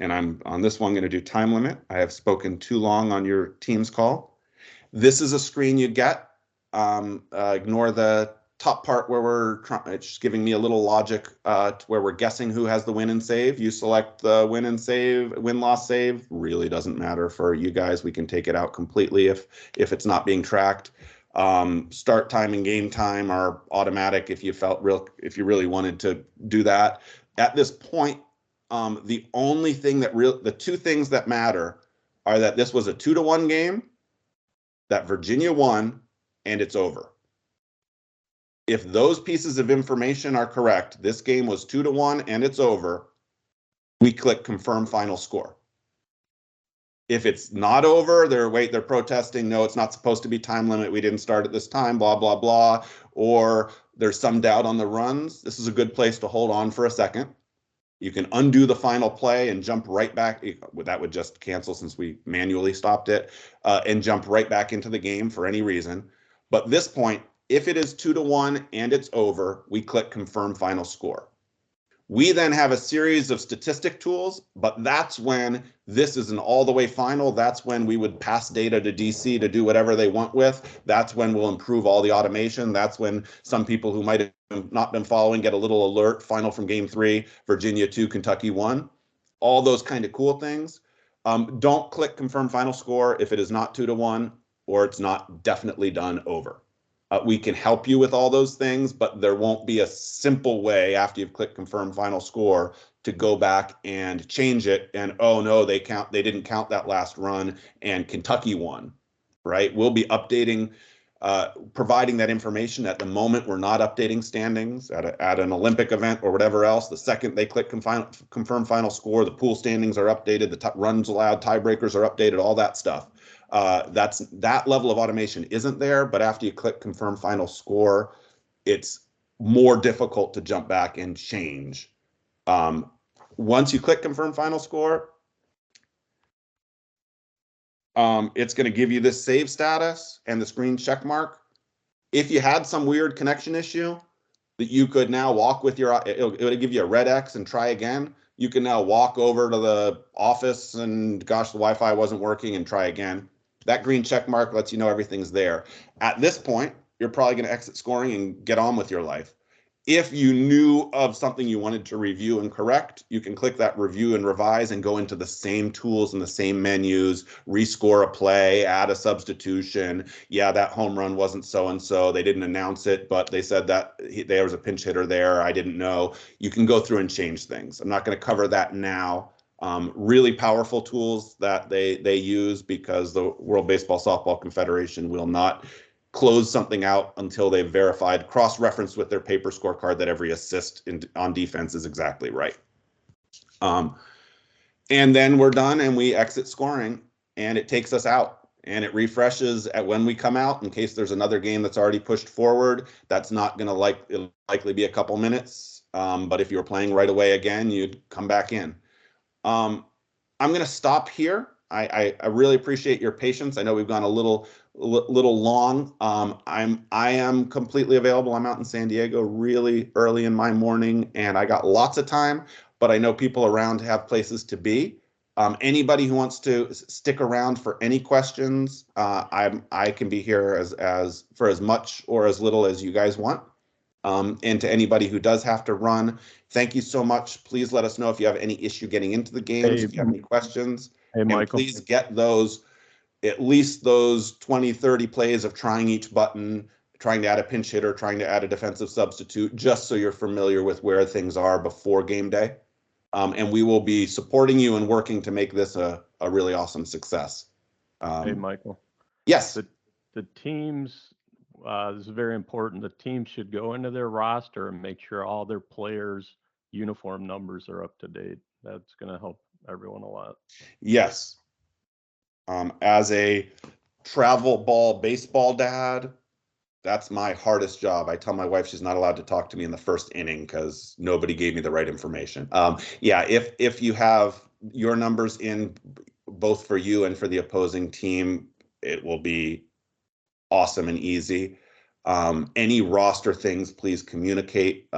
And I'm on this one going to do time limit. I have spoken too long on your Teams call. This is a screen you get. Ignore the top part where we're trying. It's just giving me a little logic to where we're guessing who has the win and save. You select the win and save, win-loss save. Really doesn't matter for you guys. We can take it out completely if it's not being tracked. Start time and game time are automatic if you if you really wanted to do that. At this point, the only thing the two things that matter are that this was a 2-1 game, that Virginia won, and it's over. If those pieces of information are correct, this game was 2-1 and it's over, we click confirm final score. If it's not over, they're protesting, no, it's not supposed to be time limit, we didn't start at this time, blah, blah, blah, or there's some doubt on the runs, this is a good place to hold on for a second. You can undo the final play and jump right back. That would just cancel since we manually stopped it, and jump right back into the game for any reason. But this point, if it is 2-1 and it's over, we click confirm final score. We then have a series of statistic tools, but that's when this is an all the way final. That's when we would pass data to DC to do whatever they want with. That's when we'll improve all the automation. That's when some people who might have not been following get a little alert, final from game 3, Virginia 2, Kentucky 1. All those kind of cool things. Don't click confirm final score if it is not 2-1 or it's not definitely done over. We can help you with all those things, but there won't be a simple way after you've clicked confirm final score to go back and change it. And oh no, they didn't count that last run and Kentucky won, right? We'll be updating, providing that information. At the moment, we're not updating standings at an Olympic event or whatever else. The second they click confirm final score, the pool standings are updated, the runs allowed, tiebreakers are updated, all that stuff. That level of automation isn't there, but after you click confirm final score, it's more difficult to jump back and change. Once you click confirm final score, it's going to give you this save status and the screen check mark. If you had some weird connection issue that you could now walk with it'll give you a red X and try again. You can now walk over to the office and gosh, the Wi-Fi wasn't working and try again. That green check mark lets you know everything's there. At this point, you're probably going to exit scoring and get on with your life. If you knew of something you wanted to review and correct, you can click that review and revise and go into the same tools and the same menus, rescore a play, add a substitution. Yeah, that home run wasn't so-and-so. They didn't announce it, but they said that there was a pinch hitter there. I didn't know. You can go through and change things. I'm not going to cover that now. Really powerful tools that they use because the World Baseball Softball Confederation will not close something out until they've verified, cross-referenced with their paper scorecard that every assist on defense is exactly right. And then we're done and we exit scoring and it takes us out and it refreshes at when we come out in case there's another game that's already pushed forward. That's not going to it'll likely be a couple minutes. But if you were playing right away again, you'd come back in. I'm going to stop here. I really appreciate your patience. I know we've gone a little long. I am completely available. I'm out in San Diego really early in my morning and I got lots of time, but I know people around have places to be. Anybody who wants to stick around for any questions, I can be here for as much or as little as you guys want. And to anybody who does have to run, thank you so much. Please let us know if you have any issue getting into the games, if you have any questions. Hey, Michael. And please get at least those 20, 30 plays of trying each button, trying to add a pinch hitter, trying to add a defensive substitute, just so you're familiar with where things are before game day. And we will be supporting you and working to make this a really awesome success. Hey, Michael. Yes. The teams, this is very important. The teams should go into their roster and make sure all their players' uniform numbers are up to date. That's going to help everyone a lot. Yes. As a travel ball baseball dad, that's my hardest job. I tell my wife she's not allowed to talk to me in the first inning because nobody gave me the right information. Yeah, if you have your numbers in both for you and for the opposing team, it will be awesome and easy. Any roster things, please communicate.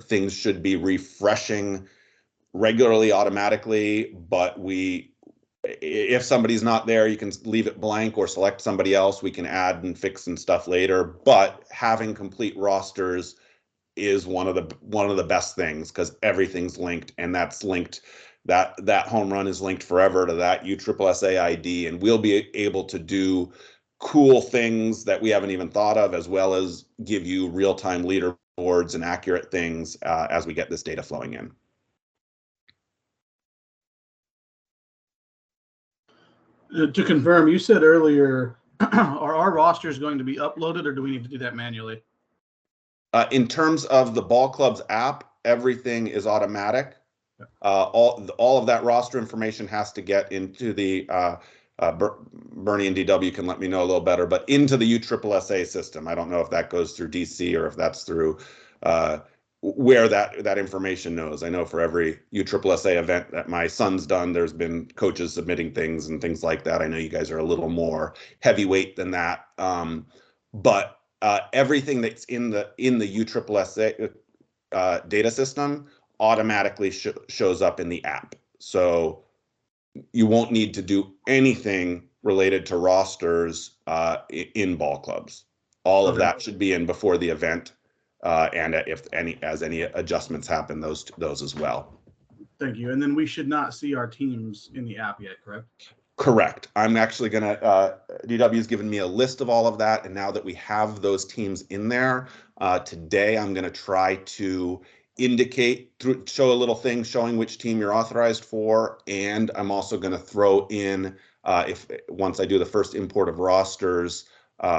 Things should be refreshing regularly, automatically, but if somebody's not there, you can leave it blank or select somebody else. We can add and fix and stuff later, but having complete rosters is one of the best things because everything's linked, and that's linked. That home run is linked forever to that USSSA ID, and we'll be able to do cool things that we haven't even thought of, as well as give you real-time leaderboards and accurate things as we get this data flowing in. To confirm, you said earlier, are our rosters going to be uploaded, or do we need to do that manually? In terms of the BallClubz app, everything is automatic. All of that roster information has to get into the Bernie and DW can let me know a little better, but into the USSSA system. I don't know if that goes through DC or if that's through where that information knows. I know for every USSSA event that my son's done, there's been coaches submitting things and things like that. I know you guys are a little more heavyweight than that, but everything that's in the USSSA data system automatically shows up in the app. So you won't need to do anything related to rosters in BallClubz. All of that should be in before the event, and if any adjustments happen, those as well. Thank you. And then we should not see our teams in the app yet, correct? Correct. I'm actually going to, DW has given me a list of all of that. And now that we have those teams in there, today I'm going to try to show a little thing showing which team you're authorized for. And I'm also going to throw in, once I do the first import of rosters,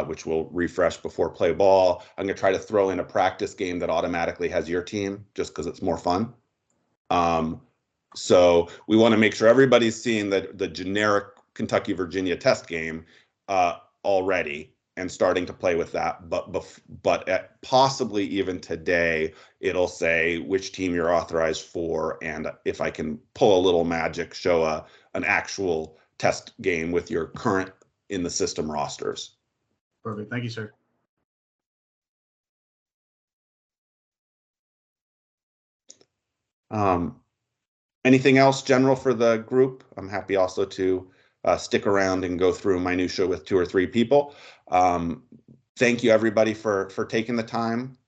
which will refresh before play ball, I'm going to try to throw in a practice game that automatically has your team just because it's more fun. So we want to make sure everybody's seeing the generic Kentucky-Virginia test game already and starting to play with that. But possibly even today, it'll say which team you're authorized for, and if I can pull a little magic, show an actual test game with your current in the system rosters. Perfect. Thank you, sir. Anything else general for the group? I'm happy also to stick around and go through minutia with 2 or 3 people. Thank you everybody for taking the time.